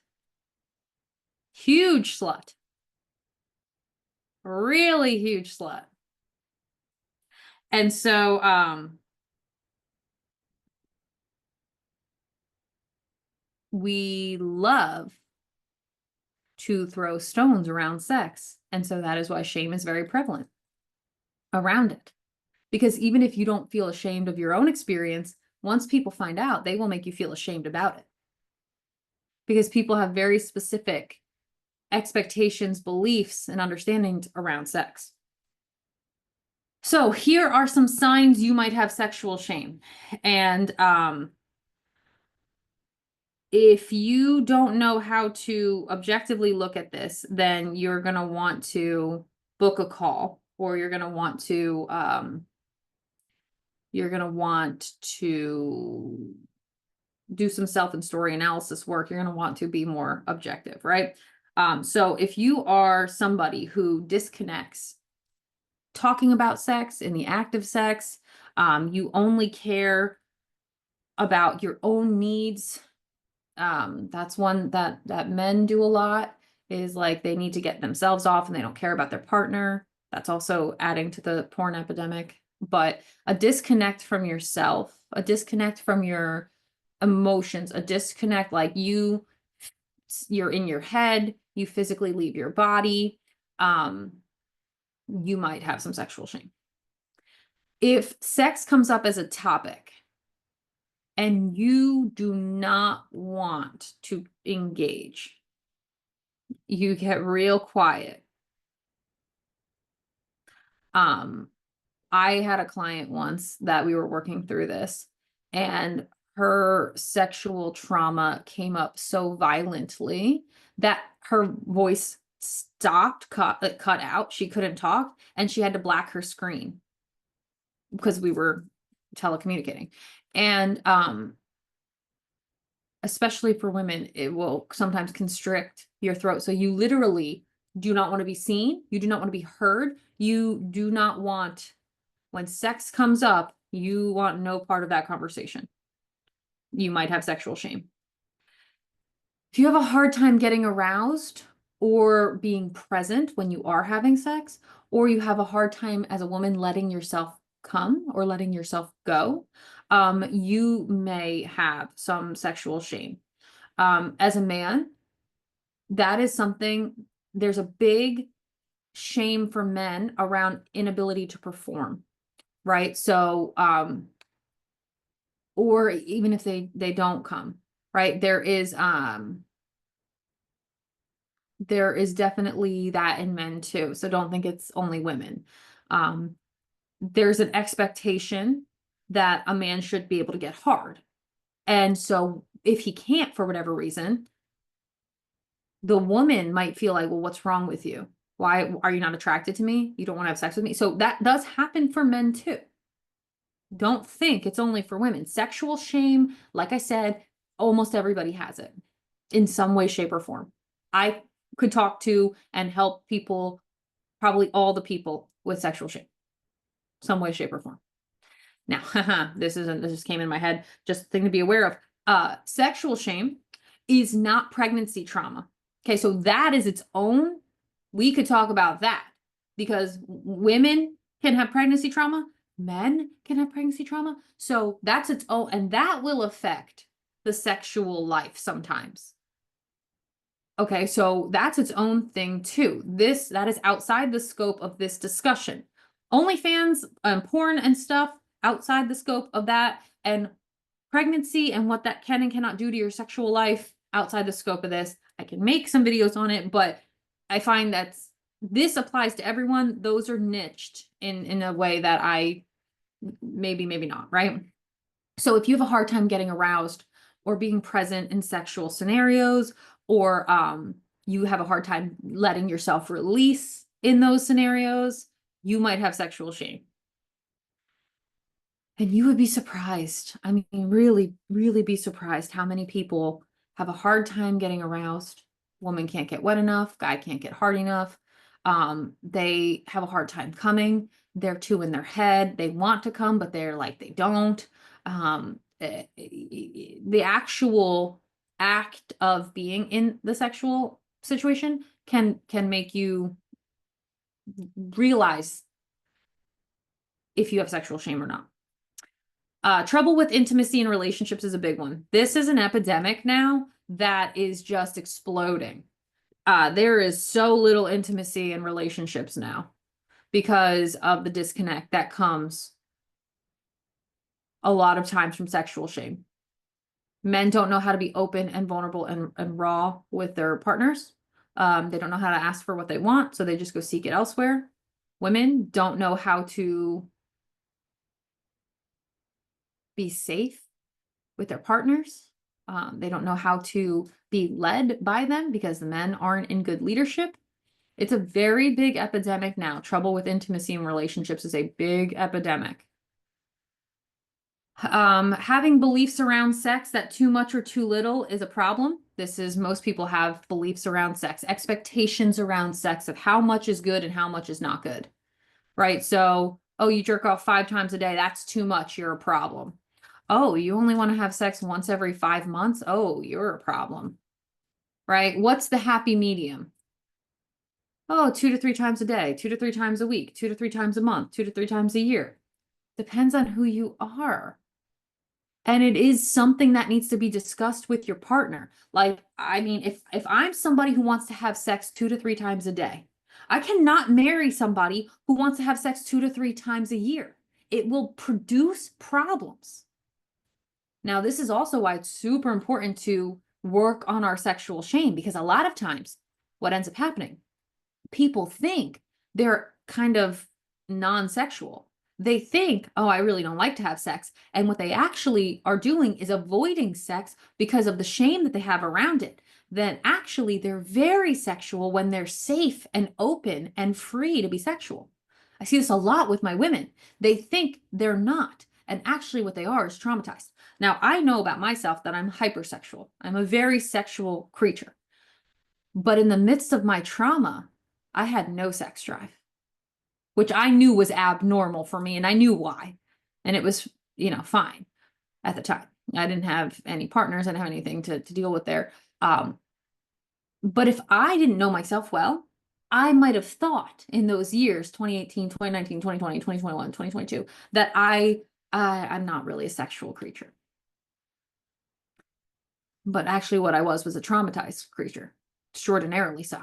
Huge slut. Really huge slut. And so we love to throw stones around sex. And so that is why shame is very prevalent. around it. Because even if you don't feel ashamed of your own experience, once people find out, they will make you feel ashamed about it. Because people have very specific expectations, beliefs, and understandings around sex. So here are some signs you might have sexual shame. And if you don't know how to objectively look at this, then you're going to want to book a call, or you're going to want to do some self and story analysis work. You're going to want to be more objective, right? So if you are somebody who disconnects talking about sex in the act of sex, you only care about your own needs. That's one that men do a lot, is like they need to get themselves off and they don't care about their partner. That's also adding to the porn epidemic. But a disconnect from yourself, a disconnect from your emotions, a disconnect, like you're in your head, you physically leave your body, you might have some sexual shame. If sex comes up as a topic and you do not want to engage, you get real quiet. I had a client once that we were working through this, and her sexual trauma came up so violently that her voice stopped, cut out. She couldn't talk, and she had to black her screen because we were telecommunicating. And especially for women, it will sometimes constrict your throat. So you literally do not want to be seen. You do not want to be heard. You do not want, when sex comes up, you want no part of that conversation. You might have sexual shame. If you have a hard time getting aroused or being present when you are having sex, or you have a hard time as a woman letting yourself come or letting yourself go, you may have some sexual shame. As a man, that is something, there's a big shame for men around inability to perform, right? So, or even if they don't come, right? There is definitely that in men too. So don't think it's only women. There's an expectation that a man should be able to get hard. And so if he can't for whatever reason, the woman might feel like, well, what's wrong with you? Why are you not attracted to me? You don't want to have sex with me? So that does happen for men too. Don't think it's only for women. Sexual shame, like I said, almost everybody has it in some way, shape, or form. I could talk to and help people, probably all the people with sexual shame, some way, shape, or form. Now, this just came in my head, just a thing to be aware of. Sexual shame is not pregnancy trauma. Okay, so that is its own, we could talk about that, because women can have pregnancy trauma, men can have pregnancy trauma. So that's its own, and that will affect the sexual life sometimes. Okay, so that's its own thing too. That is outside the scope of this discussion. OnlyFans and porn and stuff outside the scope of that, and pregnancy and what that can and cannot do to your sexual life outside the scope of this. I can make some videos on it, but I find that this applies to everyone. Those are niched in a way that I maybe not, right? So if you have a hard time getting aroused or being present in sexual scenarios, or you have a hard time letting yourself release in those scenarios, you might have sexual shame. And you would be surprised. I mean, really, really be surprised how many people have a hard time getting aroused. Woman can't get wet enough, guy can't get hard enough. They have a hard time coming. They're too in their head. They want to come, but they're like, they don't. The actual act of being in the sexual situation can make you realize if you have sexual shame or not. Trouble with intimacy in relationships is a big one. This is an epidemic now that is just exploding. There is so little intimacy in relationships now. because of the disconnect that comes a lot of times from sexual shame. Men don't know how to be open and vulnerable and raw with their partners. They don't know how to ask for what they want, so they just go seek it elsewhere. Women don't know how to be safe with their partners. They don't know how to be led by them because the men aren't in good leadership. It's a very big epidemic now. Trouble with intimacy and relationships is a big epidemic. Having beliefs around sex that too much or too little is a problem. Most people have beliefs around sex, expectations around sex of how much is good and how much is not good, right? So, oh, you jerk off 5 times a day. That's too much. You're a problem. Oh, you only want to have sex once every 5 months. Oh, you're a problem, right? What's the happy medium? Oh, 2 to 3 times a day, 2 to 3 times a week, 2 to 3 times a month, 2 to 3 times a year. Depends on who you are. And it is something that needs to be discussed with your partner. Like, I mean, if I'm somebody who wants to have sex 2 to 3 times a day, I cannot marry somebody who wants to have sex 2 to 3 times a year. It will produce problems. Now, this is also why it's super important to work on our sexual shame, because a lot of times what ends up happening, people think they're kind of non-sexual. They think, oh, I really don't like to have sex. And what they actually are doing is avoiding sex because of the shame that they have around it. Then actually they're very sexual when they're safe and open and free to be sexual. I see this a lot with my women. They think they're not. And actually what they are is traumatized. Now, I know about myself that I'm hypersexual. I'm a very sexual creature. But in the midst of my trauma, I had no sex drive, which I knew was abnormal for me, and I knew why. And it was, fine at the time. I didn't have any partners. I didn't have anything to deal with there. But if I didn't know myself well, I might have thought in those years, 2018, 2019, 2020, 2021, 2022, that I'm not really a sexual creature. But actually what I was a traumatized creature, extraordinarily so.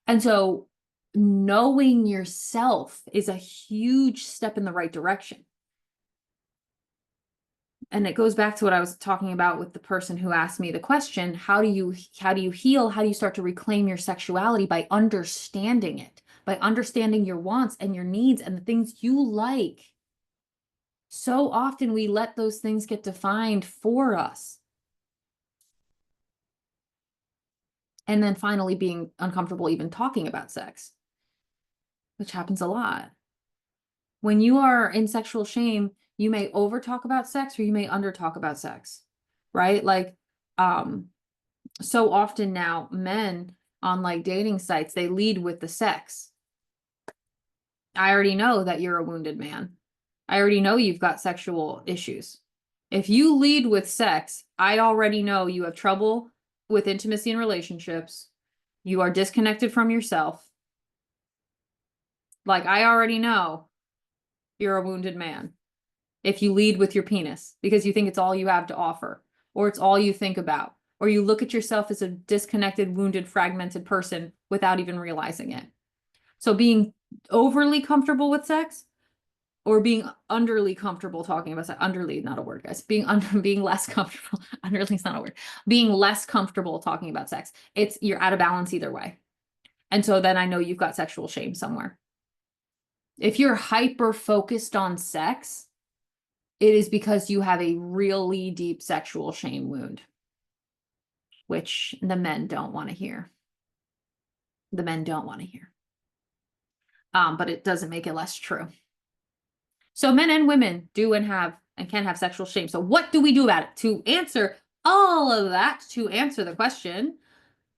And so knowing yourself is a huge step in the right direction. And it goes back to what I was talking about with the person who asked me the question, how do you heal? How do you start to reclaim your sexuality? By understanding it, by understanding your wants and your needs and the things you like. So often we let those things get defined for us. And then finally being uncomfortable even talking about sex, which happens a lot. When you are in sexual shame, you may over talk about sex or you may under talk about sex, right? Like, so often now men on like dating sites, they lead with the sex. I already know that you're a wounded man. I already know you've got sexual issues. If you lead with sex, I already know you have trouble with intimacy and relationships. You are disconnected from yourself. Like, I already know you're a wounded man if you lead with your penis because you think it's all you have to offer, or it's all you think about, or you look at yourself as a disconnected, wounded, fragmented person without even realizing it. So being overly comfortable with sex or being underly comfortable talking about sex, underly, not a word, guys, being less comfortable, underly is not a word, being less comfortable talking about sex, you're out of balance either way. And so then I know you've got sexual shame somewhere. If you're hyper focused on sex, it is because you have a really deep sexual shame wound, which the men don't want to hear. The men don't want to hear. But it doesn't make it less true. So men and women do and can have sexual shame. So what do we do about it? To answer all of that, to answer the question,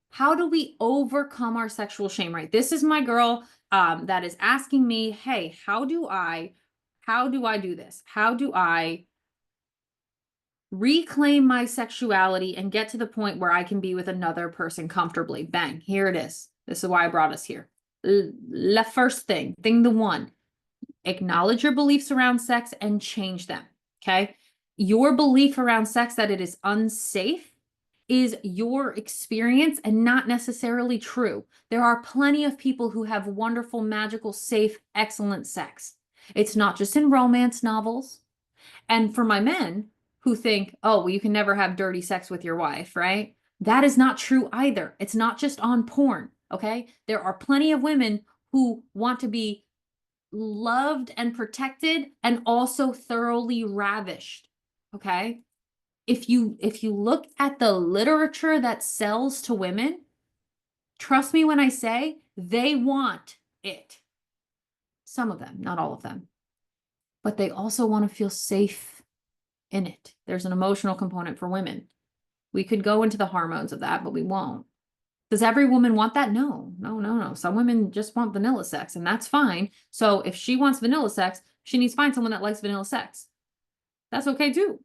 how do we overcome our sexual shame, right? This is my girl that is asking me, hey, how do I do this? How do I reclaim my sexuality and get to the point where I can be with another person comfortably? Bang, here it is. This is why I brought us here. The first thing the one, acknowledge your beliefs around sex and change them, okay? Your belief around sex that it is unsafe is your experience and not necessarily true. There are plenty of people who have wonderful, magical, safe, excellent sex. It's not just in romance novels. And for my men who think, oh, well, you can never have dirty sex with your wife, right? That is not true either. It's not just on porn, okay? There are plenty of women who want to be loved and protected and also thoroughly ravished, okay? If you look at the literature that sells to women, trust me when I say they want it. Some of them, not all of them. But they also want to feel safe in it. There's an emotional component for women. We could go into the hormones of that, but we won't. Does every woman want that? No, no, no, no. Some women just want vanilla sex, and that's fine. So if she wants vanilla sex, she needs to find someone that likes vanilla sex. That's okay too.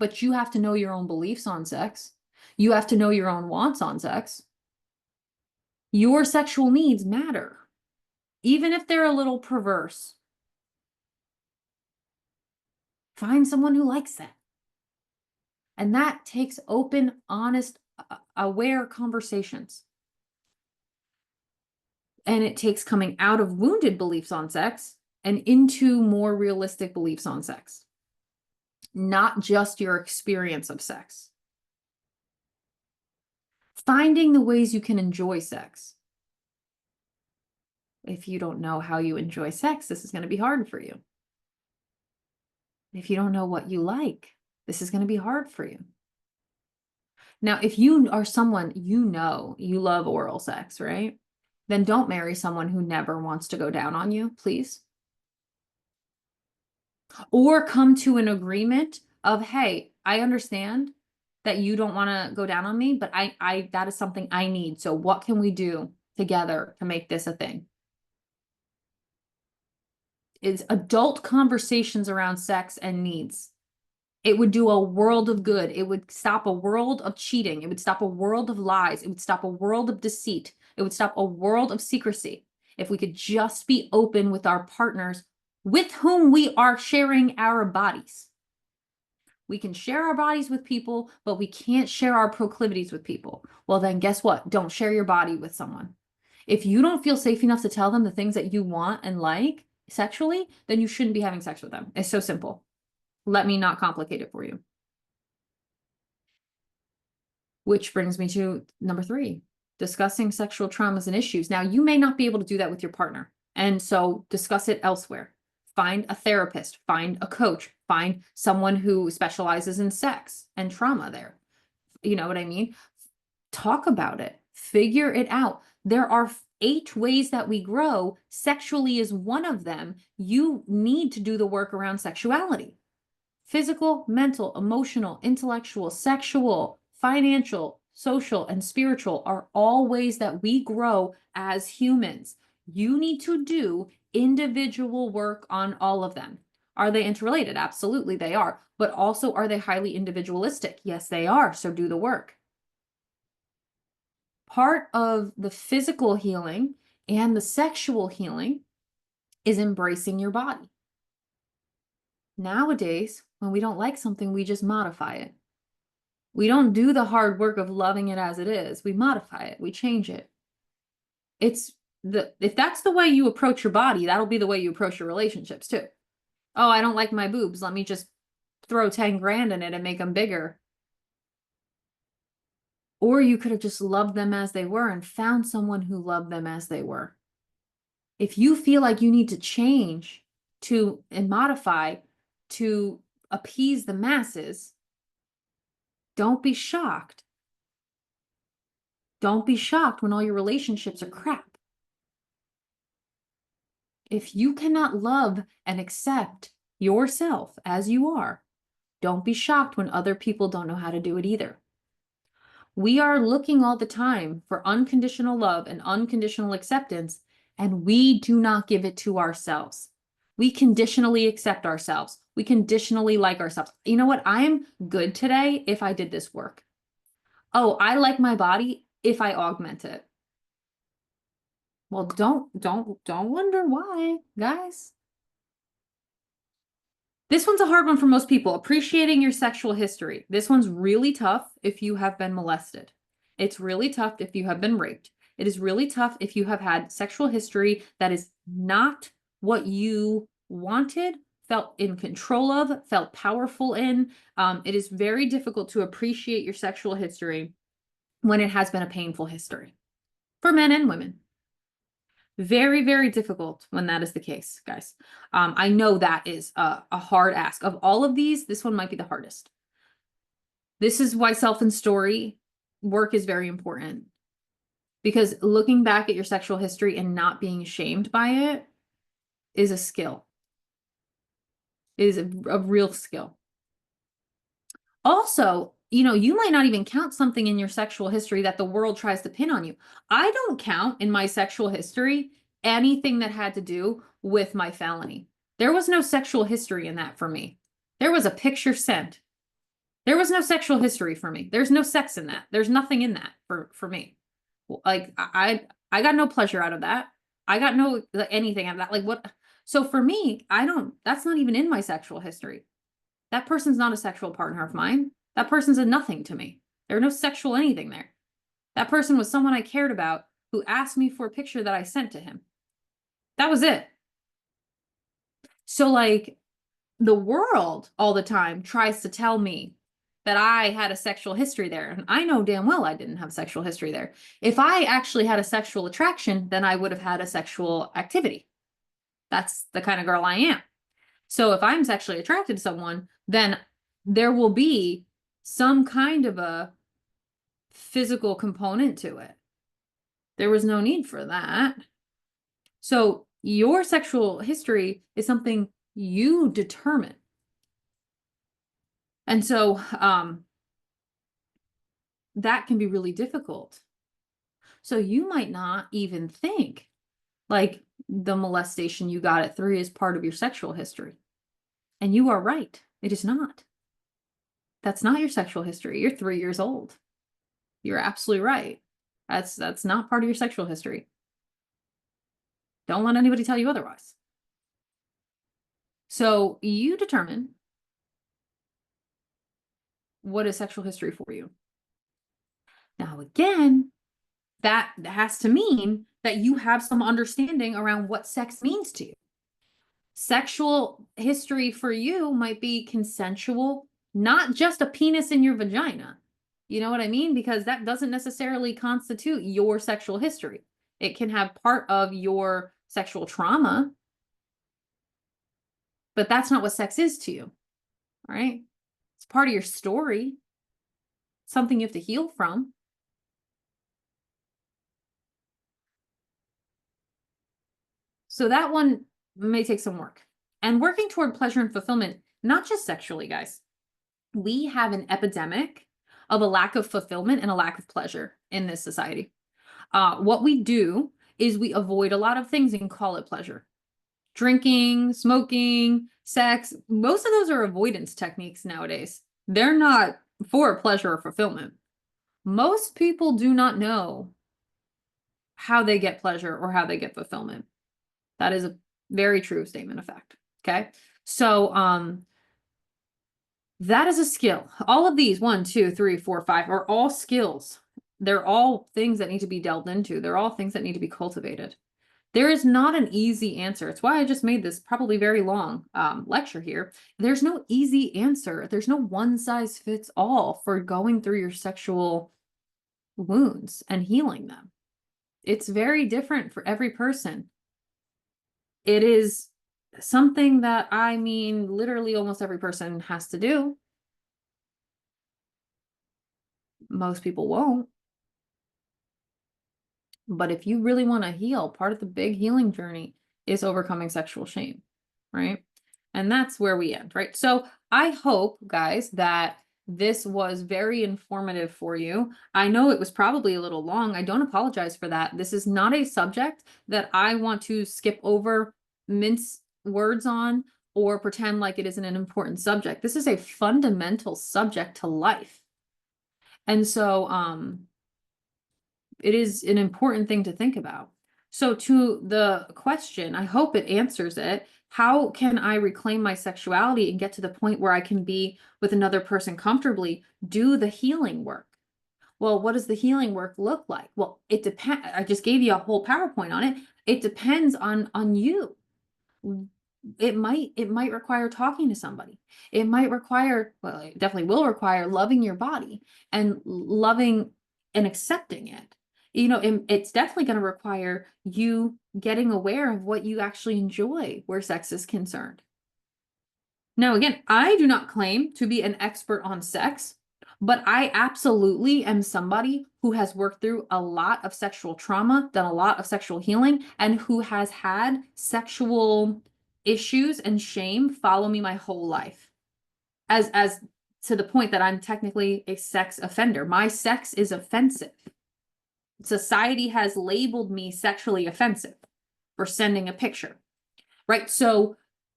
But you have to know your own beliefs on sex. You have to know your own wants on sex. Your sexual needs matter, even if they're a little perverse. Find someone who likes that. And that takes open, honest, aware conversations. And it takes coming out of wounded beliefs on sex and into more realistic beliefs on sex, not just your experience of sex. Finding the ways you can enjoy sex. If you don't know how you enjoy sex, this is going to be hard for you. If you don't know what you like, this is going to be hard for you. Now, if you are someone you know you love oral sex, right? Then don't marry someone who never wants to go down on you, please. Or come to an agreement of, hey, I understand that you don't want to go down on me, but I that is something I need. So what can we do together to make this a thing? It's adult conversations around sex and needs. It would do a world of good. It would stop a world of cheating. It would stop a world of lies. It would stop a world of deceit. It would stop a world of secrecy if we could just be open with our partners with whom we are sharing our bodies. We can share our bodies with people, but we can't share our proclivities with people. Well, then guess what? Don't share your body with someone. If you don't feel safe enough to tell them the things that you want and like sexually, then you shouldn't be having sex with them. It's so simple. Let me not complicate it for you. Which brings me to number 3, discussing sexual traumas and issues. Now, you may not be able to do that with your partner. And so discuss it elsewhere. Find a therapist, find a coach, find someone who specializes in sex and trauma there. You know what I mean? Talk about it, figure it out. There are 8 ways that we grow. Sexually is one of them. You need to do the work around sexuality. Physical, mental, emotional, intellectual, sexual, financial, social, and spiritual are all ways that we grow as humans. You need to do individual work on all of them. Are they interrelated? Absolutely, they are. But also, are they highly individualistic? Yes, they are. So do the work. Part of the physical healing and the sexual healing is embracing your body. Nowadays, when we don't like something, we just modify it. We don't do the hard work of loving it as it is. We modify it. We change it. If that's the way you approach your body, that'll be the way you approach your relationships too. Oh, I don't like my boobs. Let me just throw 10 grand in it and make them bigger. Or you could have just loved them as they were and found someone who loved them as they were. If you feel like you need to change and modify to appease the masses, don't be shocked. Don't be shocked when all your relationships are crap. If you cannot love and accept yourself as you are, don't be shocked when other people don't know how to do it either. We are looking all the time for unconditional love and unconditional acceptance, and we do not give it to ourselves. We conditionally accept ourselves. We conditionally like ourselves. You know what? I am good today if I did this work. Oh, I like my body if I augment it. Well, don't wonder why, guys. This one's a hard one for most people. Appreciating your sexual history. This one's really tough if you have been molested. It's really tough if you have been raped. It is really tough if you have had sexual history that is not what you wanted, felt in control of, felt powerful in. It is very difficult to appreciate your sexual history when it has been a painful history for men and women. Very, very difficult when that is the case, guys. I know that is a hard ask. Of all of these, this one might be the hardest. This is why self and story work is very important. Because looking back at your sexual history and not being ashamed by it is a skill, is a real skill. Also, you might not even count something in your sexual history that the world tries to pin on you. I don't count in my sexual history anything that had to do with my felony. There was no sexual history in that for me. There was a picture sent. There was no sexual history for me. There's no sex in that. There's nothing in that for me. Like I got no pleasure out of that. I got no anything out of that. Like what? So for me, that's not even in my sexual history. That person's not a sexual partner of mine. That person's a nothing to me. There was no sexual anything there. That person was someone I cared about who asked me for a picture that I sent to him. That was it. So like the world all the time tries to tell me that I had a sexual history there. And I know damn well I didn't have sexual history there. If I actually had a sexual attraction, then I would have had a sexual activity. That's the kind of girl I am. So if I'm sexually attracted to someone, then there will be some kind of a physical component to it. There was no need for that. So your sexual history is something you determine. And so that can be really difficult. So you might not even think like the molestation you got at 3 is part of your sexual history. And you are right. It is not. That's not your sexual history. You're 3 years old. You're absolutely right. That's not part of your sexual history. Don't let anybody tell you otherwise. So you determine what is sexual history for you. Now, again, that has to mean that you have some understanding around what sex means to you. Sexual history for you might be consensual, not just a penis in your vagina. You know what I mean? Because that doesn't necessarily constitute your sexual history. It can have part of your sexual trauma, but that's not what sex is to you. All right? It's part of your story, something you have to heal from. So that one may take some work. And working toward pleasure and fulfillment, not just sexually, guys. We have an epidemic of a lack of fulfillment and a lack of pleasure in this society. What we do is we avoid a lot of things and call it pleasure. Drinking, smoking, sex, most of those are avoidance techniques nowadays. They're not for pleasure or fulfillment. Most people do not know how they get pleasure or how they get fulfillment. That is a very true statement of fact. Okay. So, that is a skill. All of these, 1, 2, 3, 4, 5, are all skills. They're all things that need to be delved into. They're all things that need to be cultivated. There is not an easy answer. It's why I just made this probably very long lecture here. There's no easy answer. There's no one size fits all for going through your sexual wounds and healing them. It's very different for every person. It is something that, I mean, literally almost every person has to do. Most people won't. But if you really want to heal, part of the big healing journey is overcoming sexual shame, right? And that's where we end, right? So I hope, guys, that this was very informative for you. I know it was probably a little long. I don't apologize for that. This is not a subject that I want to skip over, mince words on, or pretend like it isn't an important subject. This is a fundamental subject to life. And so, it is an important thing to think about. So to the question, I hope it answers it. How can I reclaim my sexuality and get to the point where I can be with another person comfortably? Do the healing work. Well, what does the healing work look like? Well, it depends. I just gave you a whole PowerPoint on it. It depends on you. It might require talking to somebody. It might require, well, it definitely will require loving your body and loving and accepting it. It's definitely going to require you getting aware of what you actually enjoy where sex is concerned. Now, again, I do not claim to be an expert on sex, but I absolutely am somebody who has worked through a lot of sexual trauma, done a lot of sexual healing, and who has had sexual issues and shame follow me my whole life. As to the point that I'm technically a sex offender. My sex is offensive. Society has labeled me sexually offensive for sending a picture, right? So,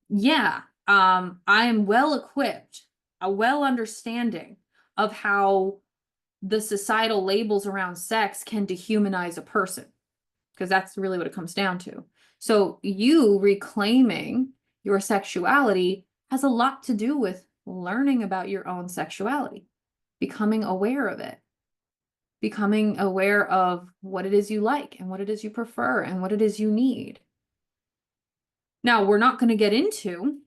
yeah, I am well equipped, a well understanding of how the societal labels around sex can dehumanize a person, because that's really what it comes down to. So you reclaiming your sexuality has a lot to do with learning about your own sexuality, becoming aware of it, becoming aware of what it is you like and what it is you prefer and what it is you need. Now, we're not going to get into,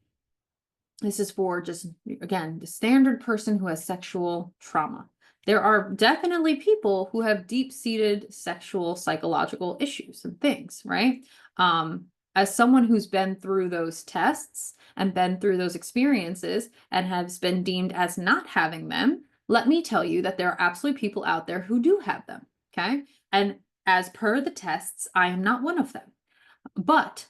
this is for just, again, the standard person who has sexual trauma. There are definitely people who have deep-seated sexual psychological issues and things, right? As someone who's been through those tests and been through those experiences and has been deemed as not having them, let me tell you that there are absolutely people out there who do have them, okay? And as per the tests, I am not one of them. But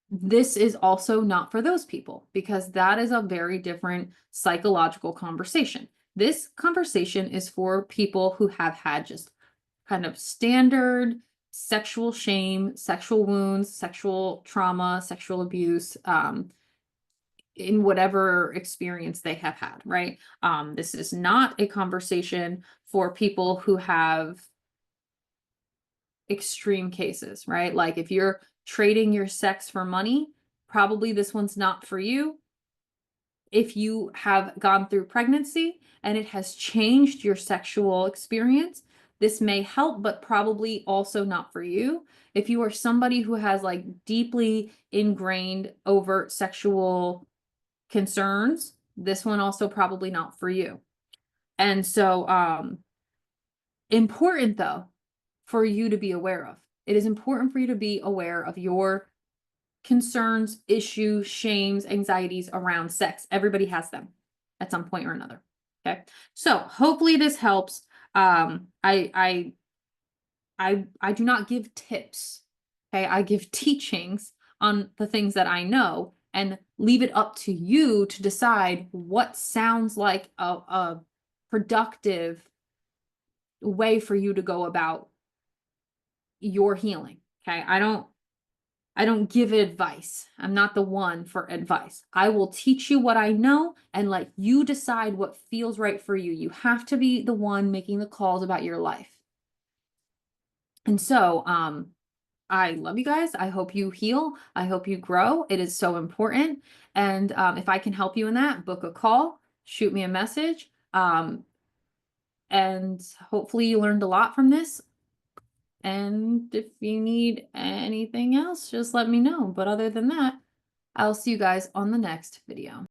this is also not for those people, because that is a very different psychological conversation. This conversation is for people who have had just kind of standard sexual shame, sexual wounds, sexual trauma, sexual abuse, in whatever experience they have had, right? This is not a conversation for people who have extreme cases, right? Like if you're trading your sex for money, probably this one's not for you. If you have gone through pregnancy and it has changed your sexual experience, this may help, but probably also not for you. If you are somebody who has like deeply ingrained overt sexual concerns, this one also probably not for you. And so, important though, for you to be aware of. It is important for you to be aware of your concerns, issues, shames, anxieties around sex. Everybody has them at some point or another. Okay. So hopefully this helps. I do not give tips. Okay. I give teachings on the things that I know and leave it up to you to decide what sounds like a productive way for you to go about your healing. Okay. I don't give advice. I'm not the one for advice. I will teach you what I know and let you decide what feels right for you. You have to be the one making the calls about your life. And so, I love you guys. I hope you heal. I hope you grow. It is so important. And if I can help you in that, book a call, shoot me a message. And hopefully you learned a lot from this. And if you need anything else, just let me know. But other than that, I'll see you guys on the next video.